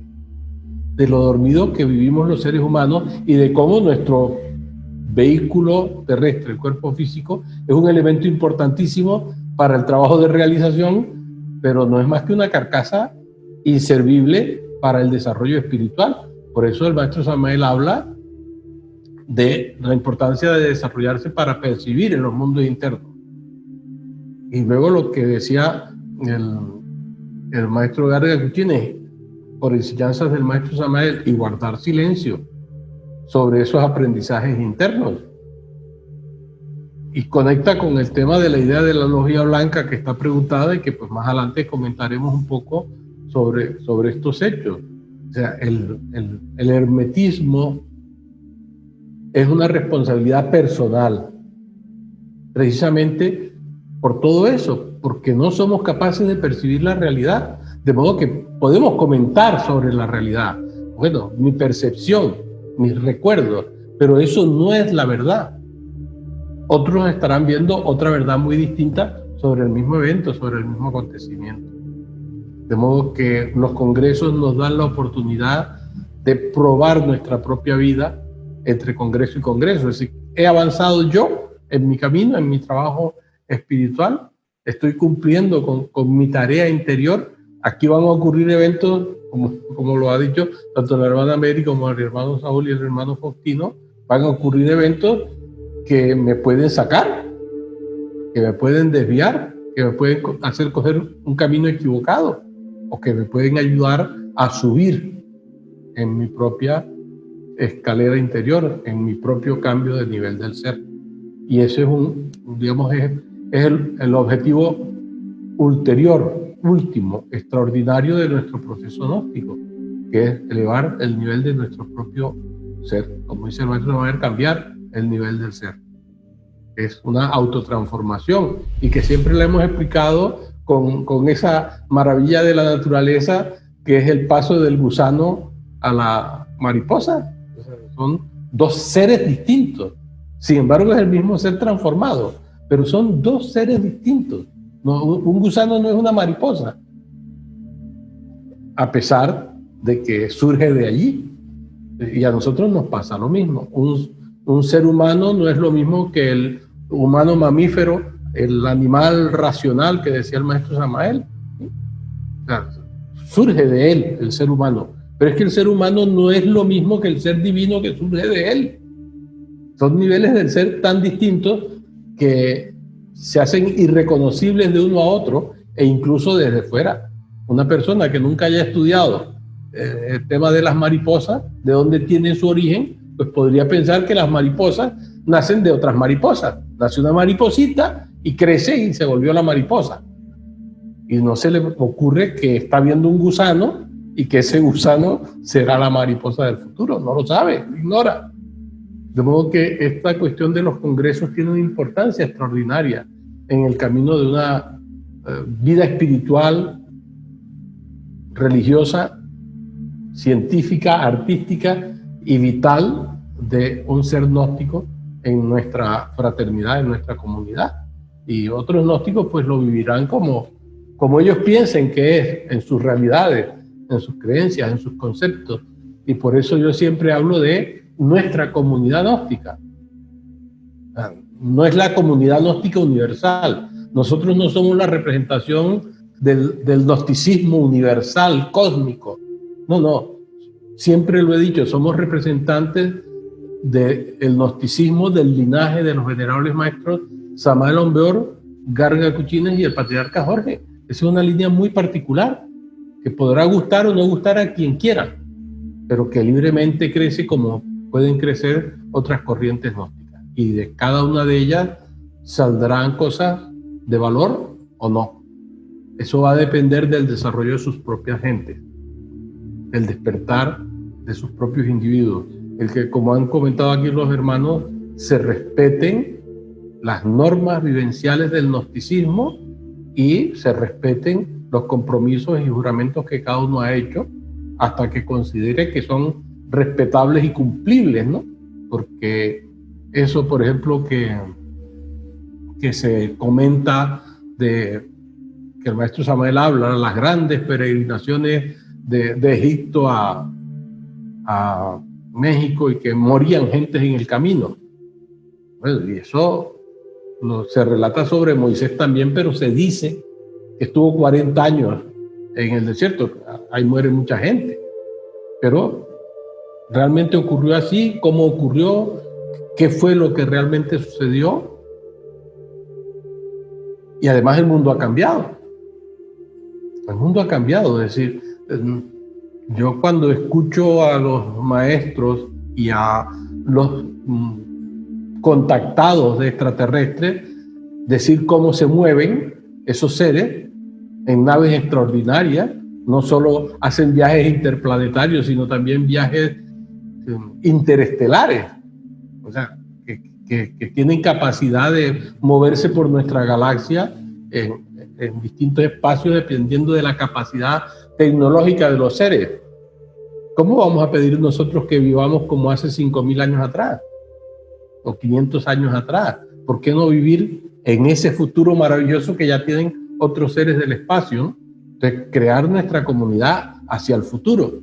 A: lo dormido que vivimos los seres humanos y de cómo nuestro vehículo terrestre, el cuerpo físico, es un elemento importantísimo para el trabajo de realización, pero no es más que una carcasa inservible para el desarrollo espiritual. Por eso el maestro Samael habla de la importancia de desarrollarse para percibir en los mundos internos. Y luego lo que decía el maestro Garga Cuchines, por enseñanzas del maestro Samael, y guardar silencio sobre esos aprendizajes internos. Y conecta con el tema de la idea de la logia blanca que está preguntada y que pues más adelante comentaremos un poco sobre estos hechos. O sea, el hermetismo es una responsabilidad personal, precisamente por todo eso, porque no somos capaces de percibir la realidad, de modo que podemos comentar sobre la realidad. Bueno, mi percepción, mis recuerdos, pero eso no es la verdad. Otros estarán viendo otra verdad muy distinta sobre el mismo evento, sobre el mismo acontecimiento. De modo que los congresos nos dan la oportunidad de probar nuestra propia vida entre congreso y congreso. Es decir, he avanzado yo en mi camino, en mi trabajo espiritual, estoy cumpliendo con mi tarea interior. Aquí van a ocurrir eventos, como lo ha dicho tanto la hermana Mary como el hermano Saúl y el hermano Faustino, van a ocurrir eventos que me pueden sacar, que me pueden desviar, que me pueden hacer coger un camino equivocado o que me pueden ayudar a subir en mi propia escalera interior, en mi propio cambio de nivel del ser. Y ese es el objetivo ulterior, último, extraordinario de nuestro proceso gnóstico, que es elevar el nivel de nuestro propio ser. Como dice el maestro Samael, cambiar el nivel del ser. Es una autotransformación y que siempre la hemos explicado con esa maravilla de la naturaleza que es el paso del gusano a la mariposa. O sea, son dos seres distintos. Sin embargo, es el mismo ser transformado, pero son dos seres distintos. No, un gusano no es una mariposa, a pesar de que surge de allí. Y a nosotros nos pasa lo mismo. Un ser humano no es lo mismo que el humano mamífero, el animal racional que decía el maestro Samael. O sea, surge de él el ser humano, pero es que el ser humano no es lo mismo que el ser divino que surge de él. Son niveles del ser tan distintos que se hacen irreconocibles de uno a otro e incluso desde fuera. Una persona que nunca haya estudiado el tema de las mariposas, de dónde tiene su origen, pues podría pensar que las mariposas nacen de otras mariposas. Nace una mariposita y crece y se volvió la mariposa. Y no se le ocurre que está viendo un gusano y que ese gusano será la mariposa del futuro. No lo sabe, lo ignora. De modo que esta cuestión de los congresos tiene una importancia extraordinaria en el camino de una vida espiritual, religiosa, científica, artística y vital de un ser gnóstico en nuestra fraternidad, en nuestra comunidad. Y otros gnósticos pues lo vivirán como ellos piensen que es, en sus realidades, en sus creencias, en sus conceptos. Y por eso yo siempre hablo de nuestra comunidad gnóstica. No es la comunidad gnóstica universal. Nosotros no somos la representación del gnosticismo universal, cósmico. No. Siempre lo he dicho, somos representantes del gnosticismo del linaje de los venerables maestros Samael Aun Weor, Garga Cuchines y el patriarca Jorge. Esa es una línea muy particular que podrá gustar o no gustar a quien quiera, pero que libremente crece como pueden crecer otras corrientes gnósticas. Y de cada una de ellas saldrán cosas de valor o no. Eso va a depender del desarrollo de sus propias gentes, del despertar de sus propios individuos el que, como han comentado aquí los hermanos, se respeten las normas vivenciales del gnosticismo y se respeten los compromisos y juramentos que cada uno ha hecho hasta que considere que son respetables y cumplibles, ¿no? Porque eso, por ejemplo, que se comenta de que el maestro Samael habla, las grandes peregrinaciones de Egipto a México y que morían gentes en el camino. Bueno, y eso se relata sobre Moisés también, pero se dice que estuvo 40 años en el desierto. Ahí muere mucha gente. Pero ¿realmente ocurrió así? ¿Cómo ocurrió? ¿Qué fue lo que realmente sucedió? Y además el mundo ha cambiado. El mundo ha cambiado. Es decir, yo cuando escucho a los maestros y a los contactados de extraterrestres decir cómo se mueven esos seres en naves extraordinarias, no solo hacen viajes interplanetarios, sino también viajes interestelares, o sea, que tienen capacidad de moverse por nuestra galaxia en distintos espacios dependiendo de la capacidad tecnológica de los seres. ¿Cómo vamos a pedir nosotros que vivamos como hace 5.000 años atrás o 500 años atrás? ¿Por qué no vivir en ese futuro maravilloso que ya tienen otros seres del espacio, ¿no? Entonces, crear nuestra comunidad hacia el futuro.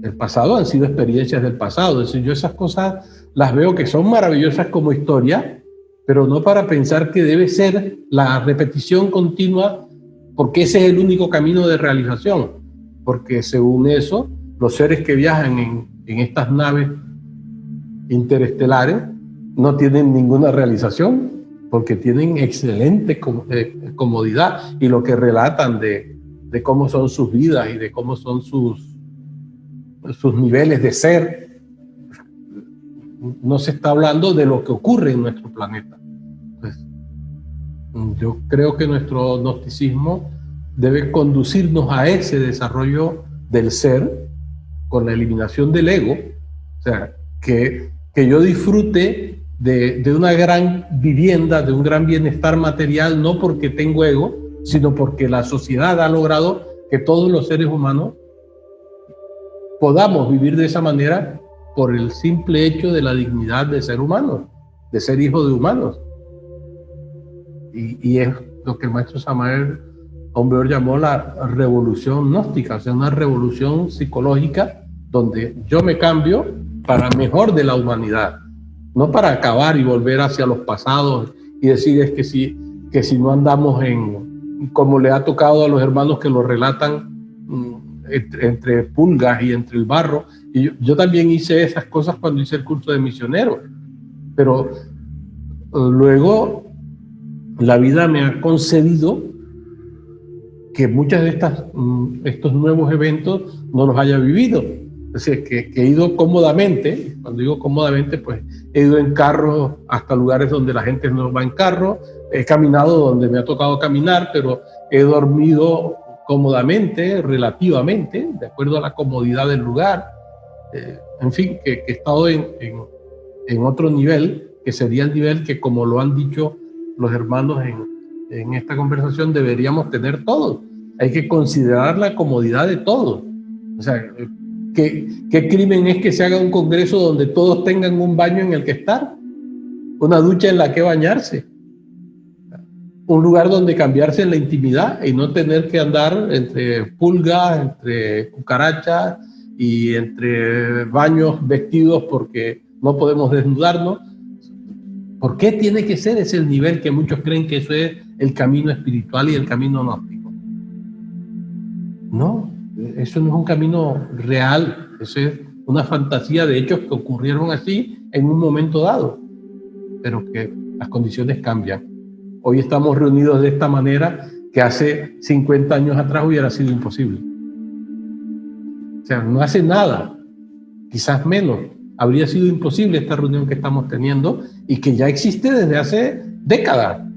A: El pasado han sido experiencias del pasado. Es decir, yo esas cosas las veo que son maravillosas como historia, pero no para pensar que debe ser la repetición continua, porque ese es el único camino de realización. Porque según eso, los seres que viajan en estas naves interestelares no tienen ninguna realización, porque tienen excelente comodidad, y lo que relatan de cómo son sus vidas y de cómo son sus niveles de ser, no se está hablando de lo que ocurre en nuestro planeta. Pues, yo creo que nuestro gnosticismo debe conducirnos a ese desarrollo del ser con la eliminación del ego, o sea, que yo disfrute de una gran vivienda, de un gran bienestar material, no porque tengo ego, sino porque la sociedad ha logrado que todos los seres humanos podamos vivir de esa manera por el simple hecho de la dignidad de ser humanos, de ser hijos de humanos. Y es lo que el maestro Samael Aumbeor llamó la revolución gnóstica, o sea, una revolución psicológica donde yo me cambio para mejor de la humanidad, no para acabar y volver hacia los pasados y decir es que si no andamos como le ha tocado a los hermanos que lo relatan, entre pulgas y entre el barro. Y yo también hice esas cosas cuando hice el curso de misionero, pero luego la vida me ha concedido que muchas de estos nuevos eventos no los haya vivido. Es decir, que he ido cómodamente. Cuando digo cómodamente, pues he ido en carro hasta lugares donde la gente no va en carro, he caminado donde me ha tocado caminar, pero he dormido cómodamente, relativamente, de acuerdo a la comodidad del lugar. En fin, que he estado en otro nivel, que sería el nivel que, como lo han dicho los hermanos en esta conversación, deberíamos tener todos. Hay que considerar la comodidad de todos. O sea, ¿qué crimen es que se haga un congreso donde todos tengan un baño en el que estar? Una ducha en la que bañarse. Un lugar donde cambiarse en la intimidad y no tener que andar entre pulgas, entre cucarachas y entre baños vestidos porque no podemos desnudarnos. ¿Por qué tiene que ser ese el nivel que muchos creen que eso es el camino espiritual y el camino gnóstico? No, eso no es un camino real, eso es una fantasía de hechos que ocurrieron así en un momento dado, pero que las condiciones cambian. Hoy estamos reunidos de esta manera que hace 50 años atrás hubiera sido imposible. O sea, no hace nada, quizás menos, habría sido imposible esta reunión que estamos teniendo y que ya existe desde hace décadas,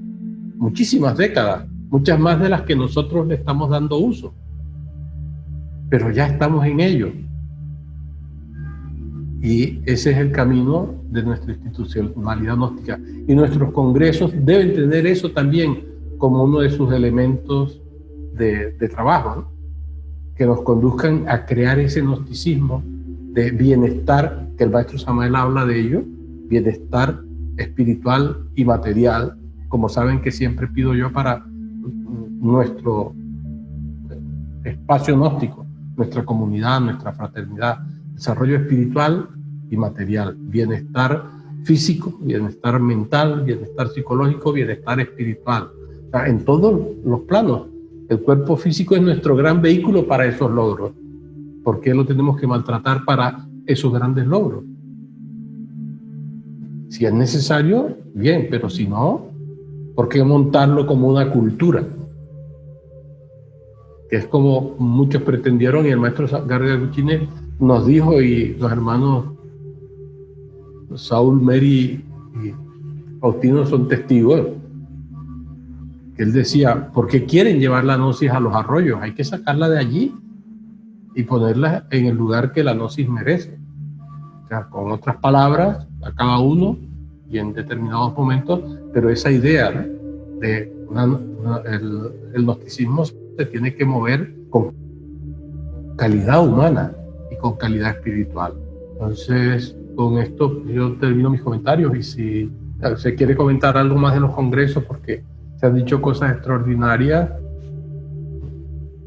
A: muchísimas décadas, muchas más de las que nosotros le estamos dando uso. Pero ya estamos en ello. Y ese es el camino de nuestra institucionalidad gnóstica. Y nuestros congresos deben tener eso también como uno de sus elementos de trabajo, ¿no? Que nos conduzcan a crear ese gnosticismo de bienestar, que el maestro Samael habla de ello, bienestar espiritual y material, como saben que siempre pido yo para nuestro espacio gnóstico, nuestra comunidad, nuestra fraternidad, desarrollo espiritual y material, bienestar físico, bienestar mental, bienestar psicológico, bienestar espiritual, o sea, en todos los planos. El cuerpo físico es nuestro gran vehículo para esos logros. ¿Por qué lo tenemos que maltratar para esos grandes logros? Si es necesario, bien, pero si no, ¿por qué montarlo como una cultura? Que es como muchos pretendieron, y el maestro Garga Guchínez nos dijo, y los hermanos Saúl, Mary y Faustino son testigos, que él decía, ¿por qué quieren llevar la gnosis a los arroyos? Hay que sacarla de allí y ponerla en el lugar que la gnosis merece. O sea, con otras palabras, a cada uno y en determinados momentos, pero esa idea, ¿no?, de el gnosticismo se tiene que mover con calidad humana y con calidad espiritual. Entonces, con esto yo termino mis comentarios, y si se quiere comentar algo más de los congresos, porque se han dicho cosas extraordinarias,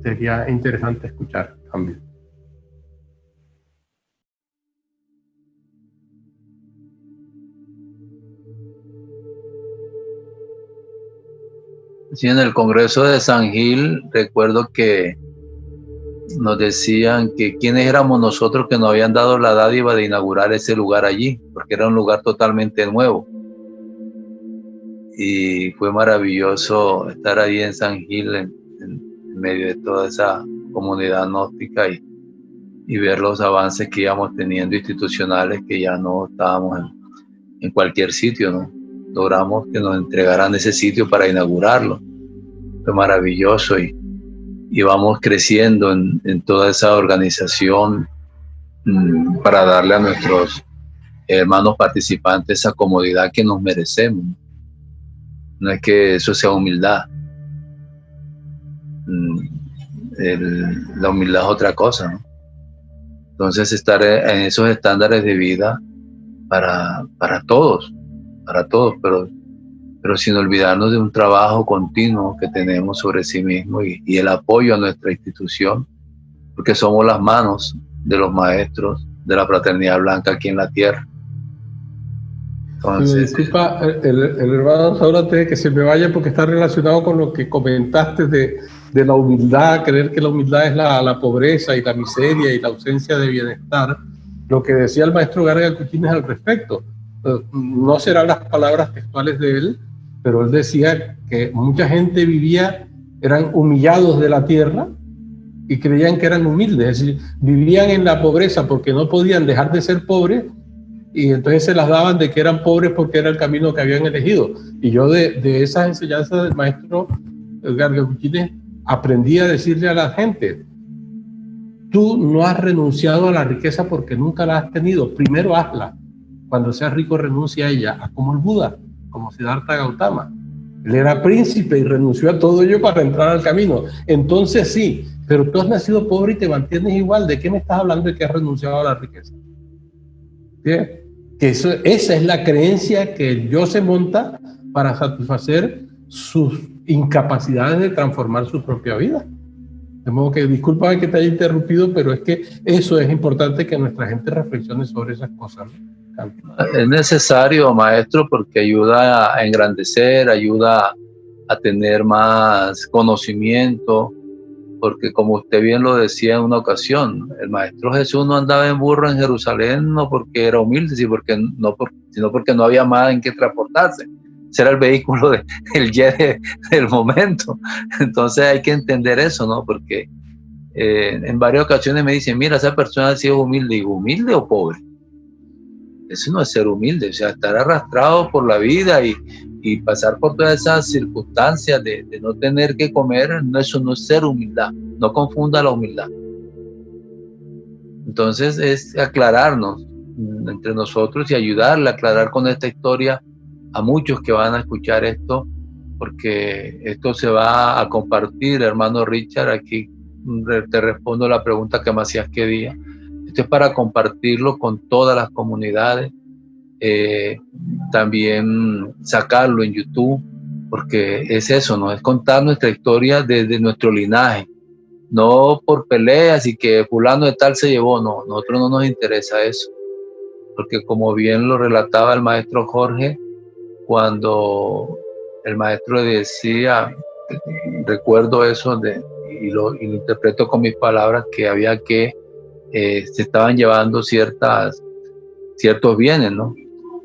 A: sería interesante escuchar también.
C: Sí, en el Congreso de San Gil recuerdo que nos decían que quiénes éramos nosotros que nos habían dado la dádiva de inaugurar ese lugar allí, porque era un lugar totalmente nuevo. Y fue maravilloso estar ahí en San Gil, en medio de toda esa comunidad gnóstica, y ver los avances que íbamos teniendo institucionales, que ya no estábamos en cualquier sitio, ¿no? Logramos que nos entregaran ese sitio para inaugurarlo. Fue maravilloso, y vamos creciendo en toda esa organización para darle a nuestros hermanos participantes esa comodidad que nos merecemos. No es que eso sea humildad. La humildad es otra cosa, ¿no? Entonces, estar en esos estándares de vida para todos, pero sin olvidarnos de un trabajo continuo que tenemos sobre sí mismo, y el apoyo a nuestra institución, porque somos las manos de los maestros de la Fraternidad Blanca aquí en la tierra. Entonces,
A: disculpa, el hermano Saúl, antes de que se me vaya, porque está relacionado con lo que comentaste de la humildad, creer que la humildad es la pobreza y la miseria y la ausencia de bienestar. Lo que decía el maestro Garga Guchínez al respecto, no serán las palabras textuales de él, pero él decía que mucha gente eran humillados de la tierra y creían que eran humildes, es decir, vivían en la pobreza porque no podían dejar de ser pobres, y entonces se las daban de que eran pobres porque era el camino que habían elegido. Y yo de esas enseñanzas del maestro Garga Guchínez aprendí a decirle a la gente: tú no has renunciado a la riqueza porque nunca la has tenido, primero hazla. Cuando seas rico, renuncia a ella. Haz como el Buda, como Siddhartha Gautama. Él era príncipe y renunció a todo ello para entrar al camino. Entonces sí, pero tú has nacido pobre y te mantienes igual. ¿De qué me estás hablando de que has renunciado a la riqueza? ¿Sí? Que esa es la creencia que el yo se monta para satisfacer sus incapacidades de transformar su propia vida. De modo que, discúlpame que te haya interrumpido, pero es que eso es importante, que nuestra gente reflexione sobre esas cosas, ¿no?
C: Es necesario, maestro, porque ayuda a engrandecer, ayuda a tener más conocimiento, porque como usted bien lo decía en una ocasión, el maestro Jesús no andaba en burro en Jerusalén no porque era humilde, sino porque no había más en qué transportarse. Ese era el vehículo del jet del momento. Entonces hay que entender eso, ¿no? Porque en varias ocasiones me dicen: mira, esa persona ha sido humilde. Digo, ¿humilde o pobre? Eso no es ser humilde, o sea, estar arrastrado por la vida y pasar por todas esas circunstancias de no tener que comer, eso no es ser humildad. No confunda la humildad. Entonces es aclararnos entre nosotros y ayudarle a aclarar con esta historia a muchos que van a escuchar esto, porque esto se va a compartir, hermano Richard. Aquí te respondo la pregunta que me hacías qué día. Esto es para compartirlo con todas las comunidades, también sacarlo en YouTube, porque es eso, ¿no? Es contar nuestra historia desde nuestro linaje, no por peleas y que fulano de tal se llevó, no, nosotros no nos interesa eso, porque como bien lo relataba el maestro Jorge, cuando el maestro decía, recuerdo eso y lo interpreto con mis palabras, que había que se estaban llevando ciertos bienes, ¿no?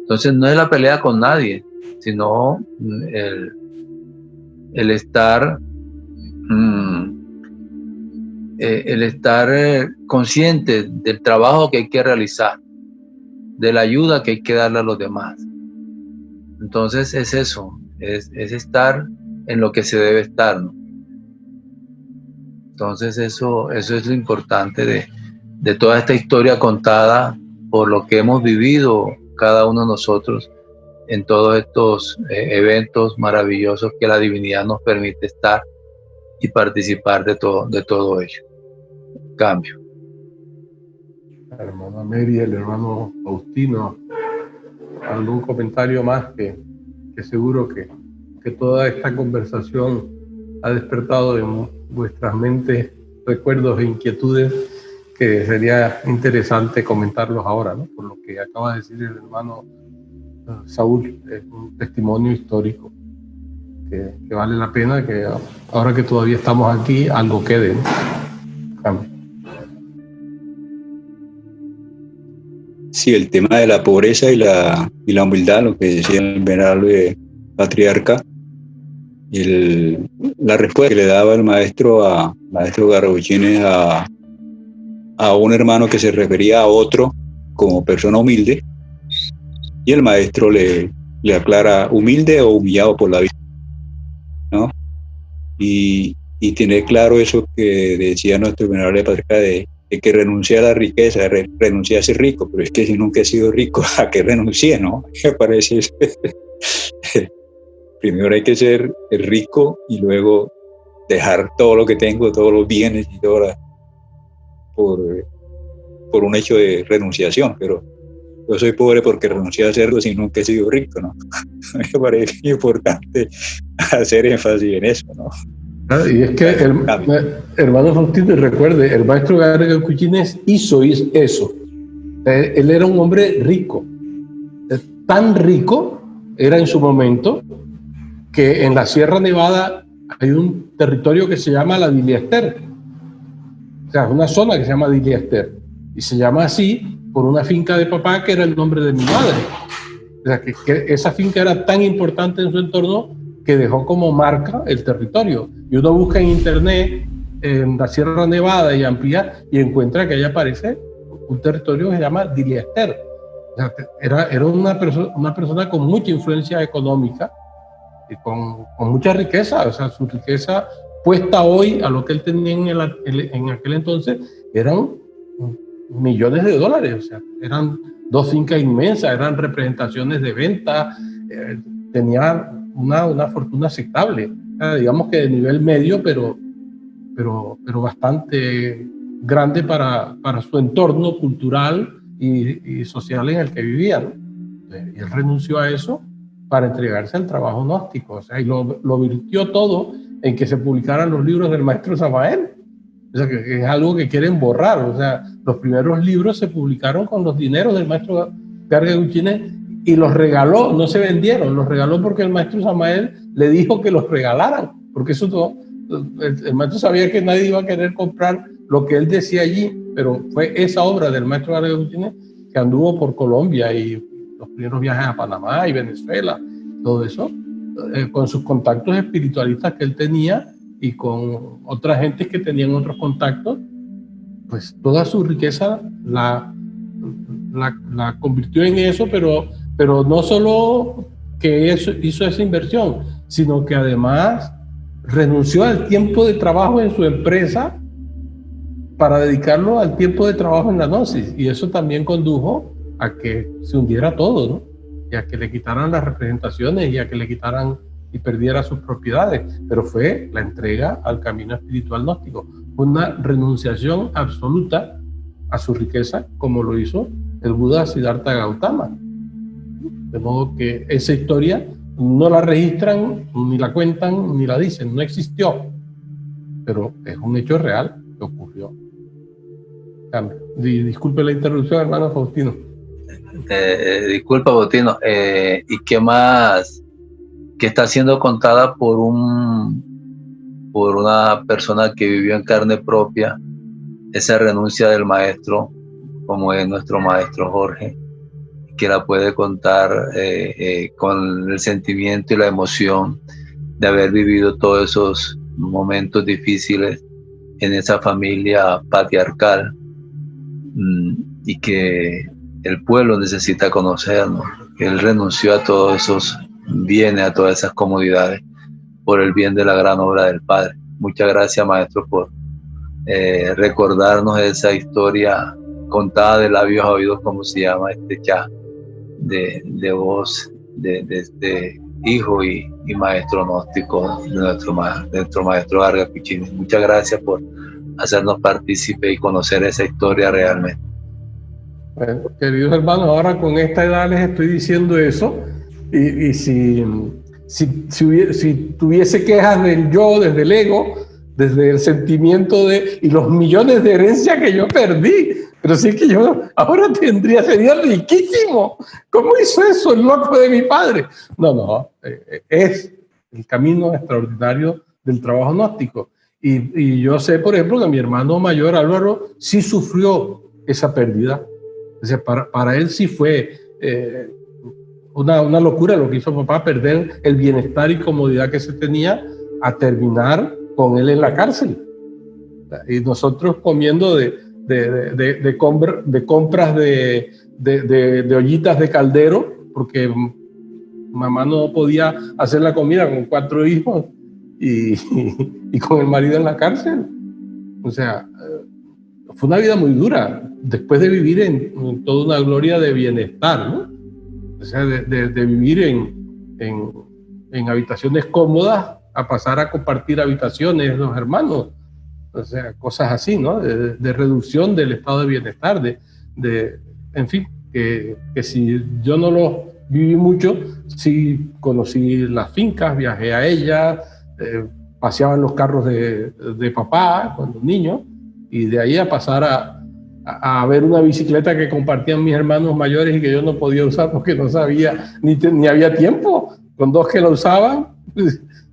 C: Entonces no es la pelea con nadie, sino el estar consciente del trabajo que hay que realizar, de la ayuda que hay que darle a los demás. Entonces es eso, es estar en lo que se debe estar, ¿no? Entonces eso es lo importante de toda esta historia contada por lo que hemos vivido cada uno de nosotros en todos estos eventos maravillosos que la divinidad nos permite estar y participar de todo ello. Cambio.
A: La hermana Mary, el hermano Faustino, algún comentario más que seguro que toda esta conversación ha despertado en vuestras mentes recuerdos e inquietudes que sería interesante comentarlos ahora, ¿no? Por lo que acaba de decir el hermano Saúl, es un testimonio histórico que vale la pena que ahora que todavía estamos aquí algo quede, ¿no?
D: Sí, el tema de la pobreza y la humildad, lo que decía el venerable patriarca, la respuesta que le daba el maestro Garrabuchines a un hermano que se refería a otro como persona humilde, y el maestro le aclara humilde o humillado por la vida, ¿no? Y tener claro eso que decía nuestro venerable patriarca de que renuncia a la riqueza, renuncia a ser rico, pero es que si nunca he sido rico, ¿a qué renuncié, no? Me parece primero hay que ser rico y luego dejar todo lo que tengo, todos los bienes y todo por un hecho de renunciación, pero yo soy pobre porque renuncié a hacerlo si nunca he sido rico, ¿no? Me parece importante hacer énfasis en eso, ¿no?
A: Y es que hermano Faustino, recuerde, el maestro Garrabuchines hizo eso. Él era un hombre rico, tan rico era en su momento que en la Sierra Nevada hay un territorio que se llama la Diliester, o sea, una zona que se llama Diliester, y se llama así por una finca de papá que era el nombre de mi madre. O sea, que esa finca era tan importante en su entorno que dejó como marca el territorio. Y uno busca en internet, en la Sierra Nevada y Ampía, y encuentra que ahí aparece un territorio que se llama Diliester. O sea, era una persona con mucha influencia económica y con mucha riqueza. O sea, su riqueza puesta hoy a lo que él tenía en aquel entonces eran millones de dólares. O sea, eran 2 fincas inmensas, eran representaciones de venta, tenía una fortuna aceptable, digamos que de nivel medio, pero bastante grande para su entorno cultural y social en el que vivían. Y él renunció a eso para entregarse al trabajo gnóstico, o sea, y lo virtió todo en que se publicaran los libros del maestro Samael. O sea, que es algo que quieren borrar. O sea, los primeros libros se publicaron con los dineros del maestro Garrabuchines y los regaló, no se vendieron, los regaló porque el maestro Samael le dijo que los regalaran, porque eso todo, el maestro sabía que nadie iba a querer comprar lo que él decía allí, pero fue esa obra del maestro Garrabuchines que anduvo por Colombia y los primeros viajes a Panamá y Venezuela, todo eso, con sus contactos espiritualistas que él tenía y con otras gentes que tenían otros contactos, pues toda su riqueza la convirtió en eso, pero no solo que hizo esa inversión, sino que además renunció al tiempo de trabajo en su empresa para dedicarlo al tiempo de trabajo en la gnosis, y eso también condujo a que se hundiera todo, ¿no? Y a que le quitaran las representaciones y a que le quitaran y perdiera sus propiedades, pero fue la entrega al camino espiritual gnóstico, una renunciación absoluta a su riqueza, como lo hizo el Buda Siddhartha Gautama. De modo que esa historia no la registran, ni la cuentan, ni la dicen, no existió, pero es un hecho real que ocurrió. Disculpe la interrupción, hermano Faustino.
C: Disculpa, Faustino. ¿Y qué más? Que está siendo contada por una persona que vivió en carne propia esa renuncia del maestro, como es nuestro maestro Jorge, que la puede contar con el sentimiento y la emoción de haber vivido todos esos momentos difíciles en esa familia patriarcal, y que el pueblo necesita conocernos, que él renunció a todos esos bienes, a todas esas comodidades por el bien de la gran obra del Padre. Muchas gracias, maestro, por recordarnos esa historia contada de labios a oídos, como se llama este chat de voz de este hijo y maestro gnóstico de nuestro maestro Vargas Pichini. Muchas gracias por hacernos partícipe y conocer esa historia realmente.
A: Bueno, queridos hermanos, ahora con esta edad les estoy diciendo eso, y si tuviese quejas del yo, desde el ego, desde el sentimiento y los millones de herencia que yo perdí, pero sí que yo ahora sería riquísimo. ¿Cómo hizo eso el loco de mi padre? No, es el camino extraordinario del trabajo gnóstico. Y yo sé, por ejemplo, que mi hermano mayor Álvaro sí sufrió esa pérdida. O sea, para él sí fue una locura lo que hizo papá, perder el bienestar y comodidad que se tenía a terminar con él en la cárcel. Y nosotros comiendo de compras de ollitas de caldero, porque mamá no podía hacer la comida con 4 hijos y con el marido en la cárcel. O sea, fue una vida muy dura, después de vivir en toda una gloria de bienestar, ¿no? O sea, de vivir en habitaciones cómodas a pasar a compartir habitaciones los hermanos. O sea, cosas así, ¿no? De reducción del estado de bienestar, en fin, que si yo no lo viví mucho, sí conocí las fincas, viajé a ellas, paseaba en los carros de papá cuando niño, y de ahí a pasar a ver una bicicleta que compartían mis hermanos mayores y que yo no podía usar porque no sabía, ni había tiempo. Con 2 que la usaban,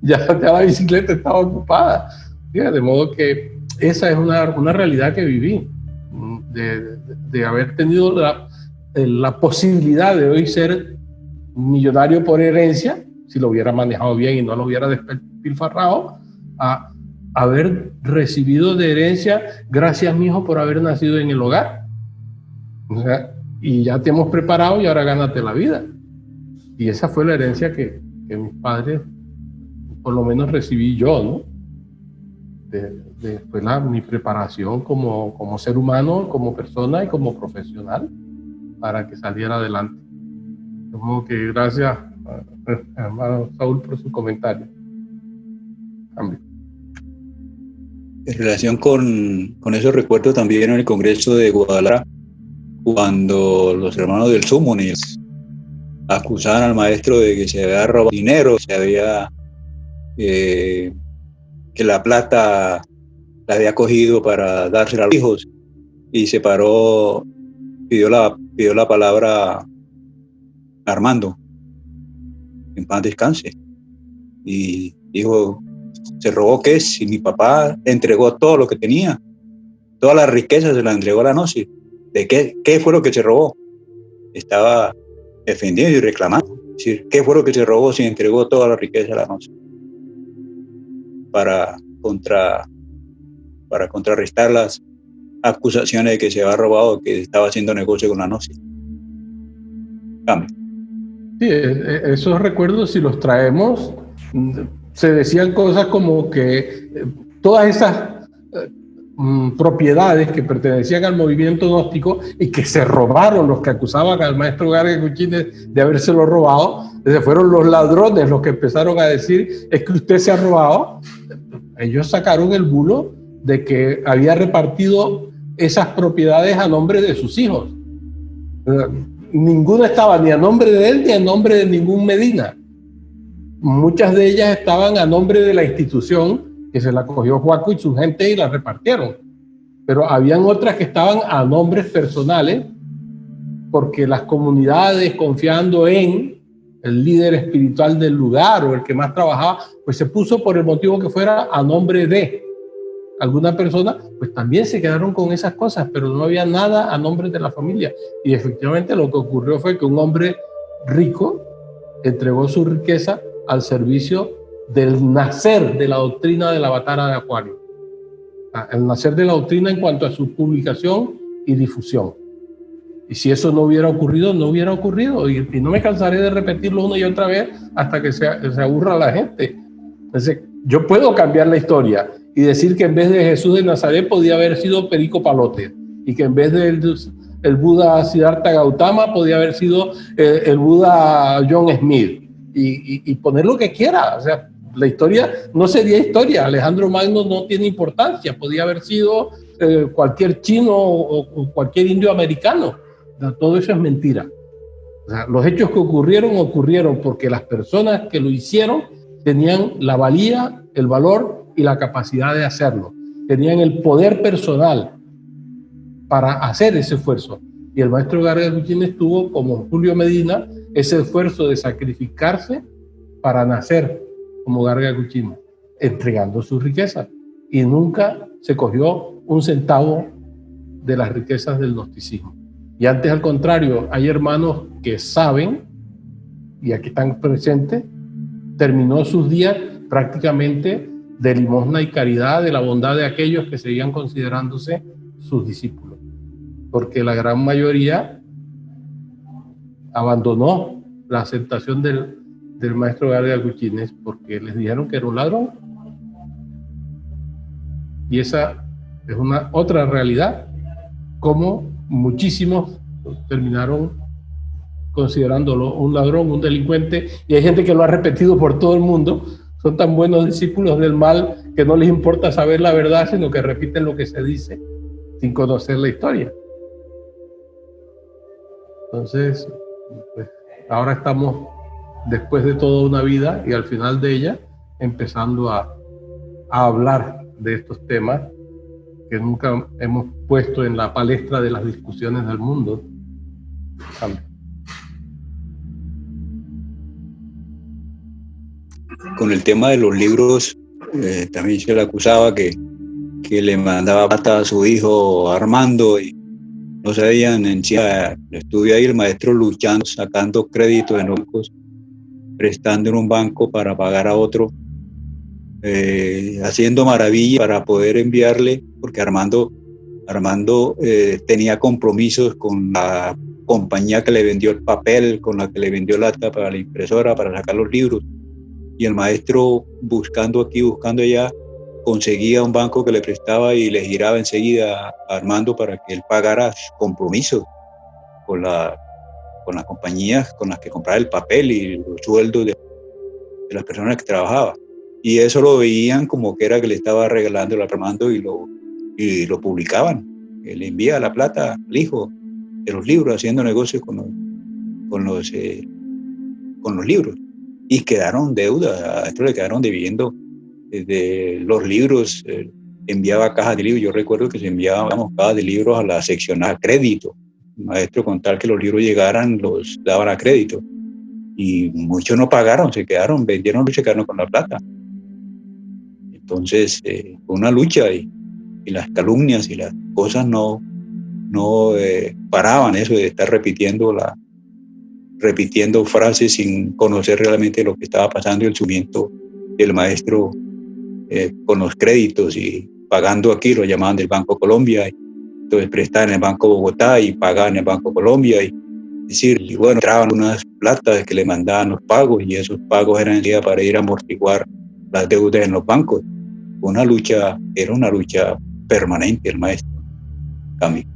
A: ya la bicicleta estaba ocupada. De modo que esa es una realidad que viví, de haber tenido la posibilidad de hoy ser millonario por herencia, si lo hubiera manejado bien y no lo hubiera despilfarrado, a haber recibido de herencia, gracias mijo por haber nacido en el hogar. O sea, y ya te hemos preparado y ahora gánate la vida. Y esa fue la herencia que mis padres, por lo menos recibí yo, ¿no? Después mi preparación como ser humano, como persona y como profesional para que saliera adelante. De modo que gracias, hermano Saúl, por su comentario. Cambio.
D: En relación con esos recuerdos, también en el Congreso de Guadalajara, cuando los hermanos del Summoning acusaban al maestro de que se había robado dinero, que la plata la había cogido para dársela a los hijos, y se paró, pidió la palabra Armando, en paz descanse, y dijo: ¿se robó qué? Si mi papá entregó todo lo que tenía, toda la riqueza se la entregó a la Gnosis. ¿De qué fue lo que se robó? Estaba defendiendo y reclamando. Es decir, ¿qué fue lo que se robó si entregó toda la riqueza a la Gnosis? Para contrarrestar las acusaciones de que se había robado, que estaba haciendo negocio con la Gnosis. Cambio.
A: Sí, esos recuerdos, si los traemos, se decían cosas como que todas esas propiedades que pertenecían al movimiento gnóstico y que se robaron, los que acusaban al maestro Garga Cuchines de habérselo robado. Entonces fueron los ladrones los que empezaron a decir, es que usted se ha robado. Ellos sacaron el bulo de que había repartido esas propiedades a nombre de sus hijos. Ninguna estaba ni a nombre de él ni a nombre de ningún Medina. Muchas de ellas estaban a nombre de la institución que se la cogió Joaco y su gente y la repartieron. Pero habían otras que estaban a nombres personales porque las comunidades, confiando en el líder espiritual del lugar o el que más trabajaba, pues se puso por el motivo que fuera a nombre de alguna persona, pues también se quedaron con esas cosas, pero no había nada a nombre de la familia. Y efectivamente lo que ocurrió fue que un hombre rico entregó su riqueza al servicio del nacer de la doctrina de la Batara de Acuario. El nacer de la doctrina en cuanto a su publicación y difusión. Y si eso no hubiera ocurrido, no hubiera ocurrido. Y no me cansaré de repetirlo una y otra vez hasta que se aburra la gente. Entonces, yo puedo cambiar la historia y decir que en vez de Jesús de Nazaret podía haber sido Perico Palote, y que en vez del Buda Siddhartha Gautama podía haber sido el Buda John Smith, y poner lo que quiera. O sea, la historia no sería historia. Alejandro Magno no tiene importancia, podía haber sido cualquier chino o cualquier indio americano. O sea, todo eso es mentira. O sea, los hechos que ocurrieron porque las personas que lo hicieron tenían la valía, el valor y la capacidad de hacerlo. Tenían el poder personal para hacer ese esfuerzo. Y el maestro Garga Cuchines tuvo, como Julio Medina, ese esfuerzo de sacrificarse para nacer como Garga Cuchines, entregando su riqueza. Y nunca se cogió un centavo de las riquezas del gnosticismo. Y antes, al contrario, hay hermanos que saben, y aquí están presentes, terminó sus días prácticamente de limosna y caridad, de la bondad de aquellos que seguían considerándose sus discípulos. Porque la gran mayoría abandonó la aceptación del maestro Garga Cuchines porque les dijeron que era un ladrón. Y esa es una otra realidad, como muchísimos terminaron considerándolo un ladrón, un delincuente, y hay gente que lo ha repetido por todo el mundo. Son tan buenos discípulos del mal que no les importa saber la verdad, sino que repiten lo que se dice sin conocer la historia. Entonces, pues, ahora estamos, después de toda una vida y al final de ella, empezando a hablar de estos temas que nunca hemos puesto en la palestra de las discusiones del mundo.
D: Con el tema de los libros, también se le acusaba que le mandaba plata a su hijo Armando y no sabían en sí. Estuve ahí el maestro luchando, sacando créditos en bancos, prestando en un banco para pagar a otro, haciendo maravillas para poder enviarle, porque Armando tenía compromisos con la compañía que le vendió el papel, con la que le vendió la tapa para la impresora, para sacar los libros. Y el maestro, buscando aquí, buscando allá, conseguía un banco que le prestaba y le giraba enseguida a Armando para que él pagara sus compromisos con las compañías con las que compraba el papel y los sueldos de las personas que trabajaban. Y eso lo veían como que era que le estaba regalando el Armando y lo publicaban. Él envía la plata al hijo de los libros, haciendo negocios con los libros. Y quedaron deudas, a esto le quedaron debiendo de los libros, enviaba cajas de libros. Yo recuerdo que se enviaban cajas de libros a la sección a crédito. El maestro, con tal que los libros llegaran, los daban a crédito. Y muchos no pagaron, se quedaron, vendieron y se quedaron con la plata. Entonces, fue una lucha y las calumnias y las cosas no paraban, eso de estar repitiendo frases sin conocer realmente lo que estaba pasando y el sufrimiento del maestro con los créditos y pagando aquí, lo llamaban del Banco Colombia, entonces prestaban en el Banco Bogotá y pagaban en el Banco Colombia, y bueno, entraban unas platas que le mandaban los pagos y esos pagos eran para ir a amortiguar las deudas en los bancos. Era una lucha permanente el maestro Camilo.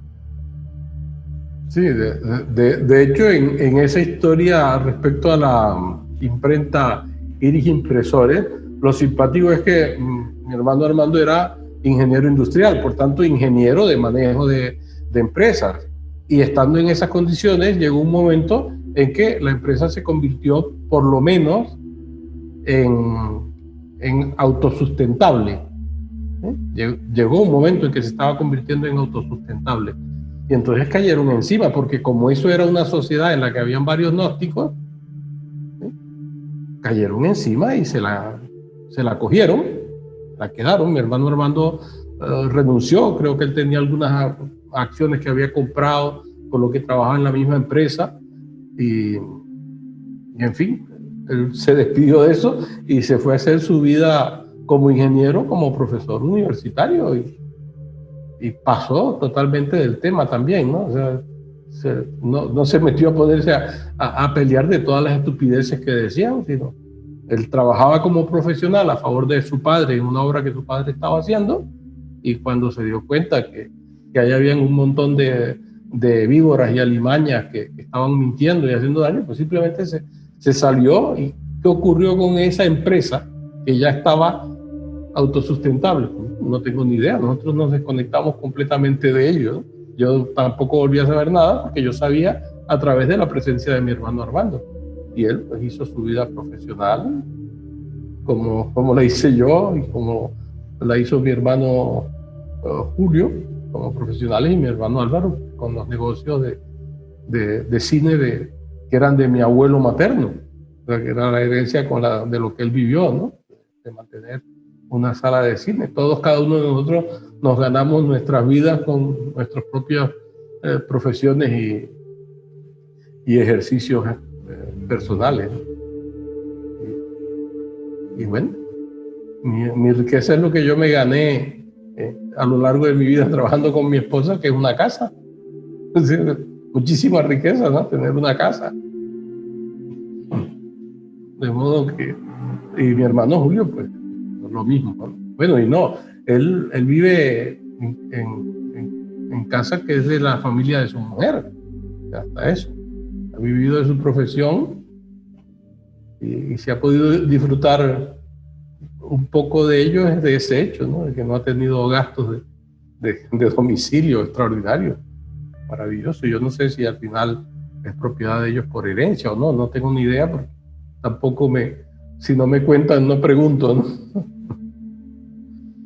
A: Sí, de hecho, en esa historia respecto a la imprenta Iris Impresores, lo simpático es que mi hermano Armando era ingeniero industrial, por tanto, ingeniero de manejo de empresas. Y estando en esas condiciones, llegó un momento en que la empresa se convirtió, por lo menos, en autosustentable. Llegó un momento en que se estaba convirtiendo en autosustentable. Y entonces cayeron encima, porque como eso era una sociedad en la que habían varios gnósticos, cayeron encima y se la cogieron, la quedaron. Mi hermano Armando renunció, creo que él tenía algunas acciones que había comprado, por lo que trabajaba en la misma empresa, y en fin, él se despidió de eso y se fue a hacer su vida como ingeniero, como profesor universitario, y pasó totalmente del tema también, ¿no? O sea, no se metió a ponerse a pelear de todas las estupideces que decían, sino él trabajaba como profesional a favor de su padre en una obra que su padre estaba haciendo, y cuando se dio cuenta que ahí habían un montón de víboras y alimañas que estaban mintiendo y haciendo daño, pues simplemente se salió. ¿Y qué ocurrió con esa empresa que ya estaba autosustentable? No tengo ni idea, nosotros nos desconectamos completamente de ello, ¿no? Yo tampoco volví a saber nada, porque yo sabía a través de la presencia de mi hermano Armando, y él pues hizo su vida profesional como la hice yo y como la hizo mi hermano Julio como profesionales, y mi hermano Álvaro con los negocios de cine que eran de mi abuelo materno, o sea, que era la herencia de lo que él vivió, ¿no? De mantener una sala de cine. Todos, cada uno de nosotros, nos ganamos nuestras vidas con nuestras propias profesiones y ejercicios personales. Y bueno, mi riqueza es lo que yo me gané a lo largo de mi vida trabajando con mi esposa, que es una casa. Es decir, muchísima riqueza, ¿no? Tener una casa. De modo que... Y mi hermano Julio, pues, lo mismo, ¿no? Bueno, y no, él vive en casa que es de la familia de su mujer, hasta eso. Ha vivido de su profesión y se ha podido disfrutar un poco de ello, es de ese hecho, ¿no? De que no ha tenido gastos de domicilio extraordinarios. Maravilloso. Yo no sé si al final es propiedad de ellos por herencia o no tengo ni idea, porque tampoco si no me cuentan, no pregunto, ¿no?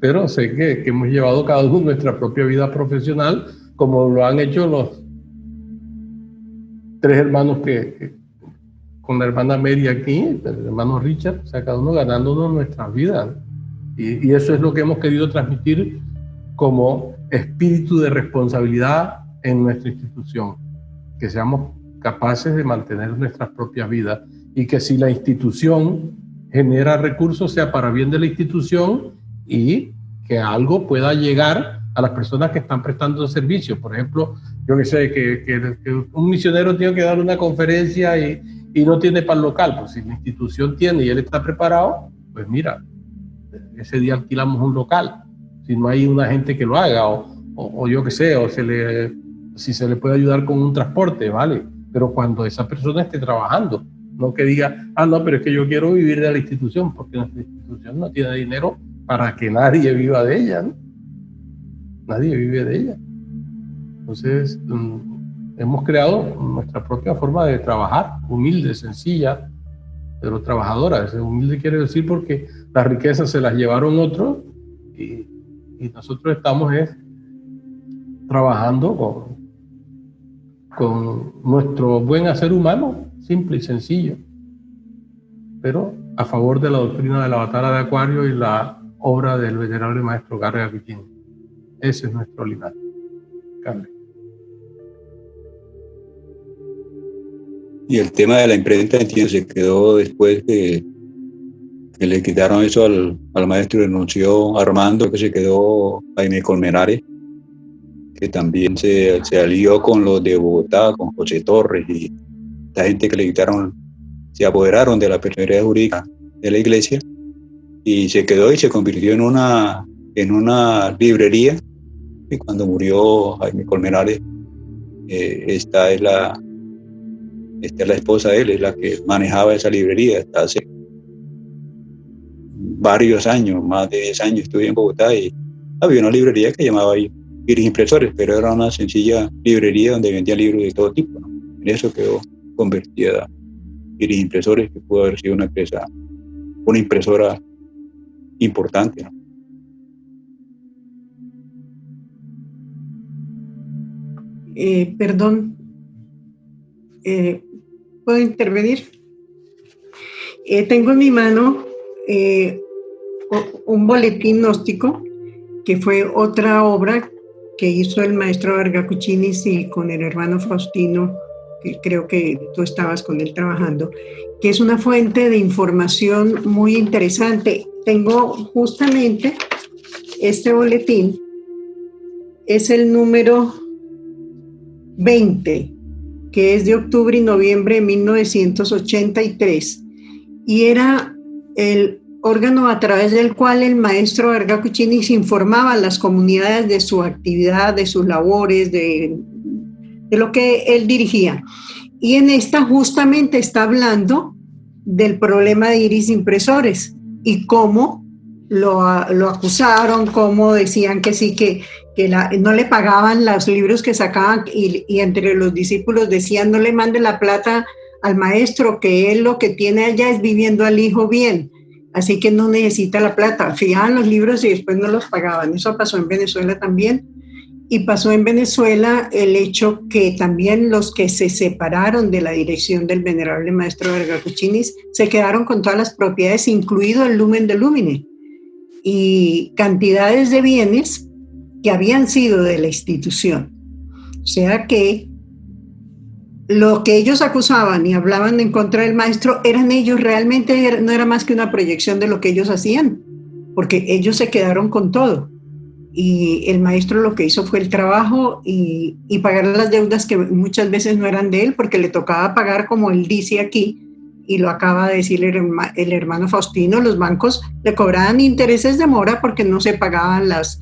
A: Pero sé que hemos llevado cada uno nuestra propia vida profesional, como lo han hecho los 3 hermanos con la hermana Mary aquí, el hermano Richard, o sea, cada uno ganándonos nuestras vidas. Y eso es lo que hemos querido transmitir como espíritu de responsabilidad en nuestra institución, que seamos capaces de mantener nuestras propias vidas, y que si la institución genera recursos, sea para bien de la institución y que algo pueda llegar a las personas que están prestando servicios. Por ejemplo, yo que sé, que un misionero tiene que dar una conferencia y no tiene para el local. Pues si la institución tiene y él está preparado, pues mira, ese día alquilamos un local. Si no hay una gente que lo haga, o yo que sé, si se le puede ayudar con un transporte, ¿vale? Pero cuando esa persona esté trabajando, no que diga, no, pero es que yo quiero vivir de la institución, porque nuestra institución no tiene dinero para que nadie viva de ella, ¿no? Nadie vive de ella. Entonces, hemos creado nuestra propia forma de trabajar, humilde, sencilla, pero trabajadora. Humilde quiere decir porque las riquezas se las llevaron otros y nosotros estamos trabajando con nuestro buen hacer humano, simple y sencillo, pero a favor de la doctrina de la batalla de Acuario y la obra del venerable maestro Garry Aguillín. Ese es nuestro linaje. Carmen.
D: Y el tema de la imprenta, entiendo, se quedó después que le quitaron eso al maestro, renunció Armando, que se quedó Jaime Colmenares, que también se alió con los de Bogotá, con José Torres, y la gente que le quitaron, se apoderaron de la personería jurídica de la iglesia, y se quedó y se convirtió en una librería, Y cuando murió Jaime Colmenares, esta es la esposa de él, es la que manejaba esa librería hasta hace varios años, más de 10 años estuve en Bogotá y había una librería que llamaba ahí Iris Impresores, pero era una sencilla librería donde vendía libros de todo tipo, ¿no? En eso quedó convertida Iris Impresores, que pudo haber sido una impresora importante, ¿no?
B: Perdón, ¿puedo intervenir? Tengo en mi mano un boletín gnóstico, que fue otra obra que hizo el maestro Argacuchinis y con el hermano Faustino, que creo que tú estabas con él trabajando, que es una fuente de información muy interesante. Tengo justamente este boletín, es el número 20, que es de octubre y noviembre de 1983, y era el órgano a través del cual el maestro Argacuchinis informaba a las comunidades de su actividad, de sus labores, de lo que él dirigía. Y en esta justamente está hablando del problema de Iris Impresores y cómo lo acusaron, cómo decían que sí, que no le pagaban los libros que sacaban y entre los discípulos decían no le mande la plata al maestro, que él lo que tiene allá es viviendo al hijo bien, así que no necesita la plata. Fijaban los libros y después no los pagaban. Eso pasó en Venezuela también. Y pasó en Venezuela el hecho que también los que se separaron de la dirección del venerable maestro Argacuchinis se quedaron con todas las propiedades, incluido el Lumen de Lumine, y cantidades de bienes que habían sido de la institución. O sea que lo que ellos acusaban y hablaban en contra del maestro eran ellos, realmente no era más que una proyección de lo que ellos hacían, porque ellos se quedaron con todo. Y el maestro lo que hizo fue el trabajo y pagar las deudas que muchas veces no eran de él, porque le tocaba pagar, como él dice aquí, y lo acaba de decir el hermano Faustino, los bancos le cobraban intereses de mora porque no se pagaban los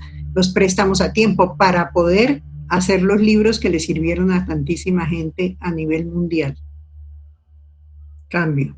B: préstamos a tiempo para poder hacer los libros que le sirvieron a tantísima gente a nivel mundial. Cambio.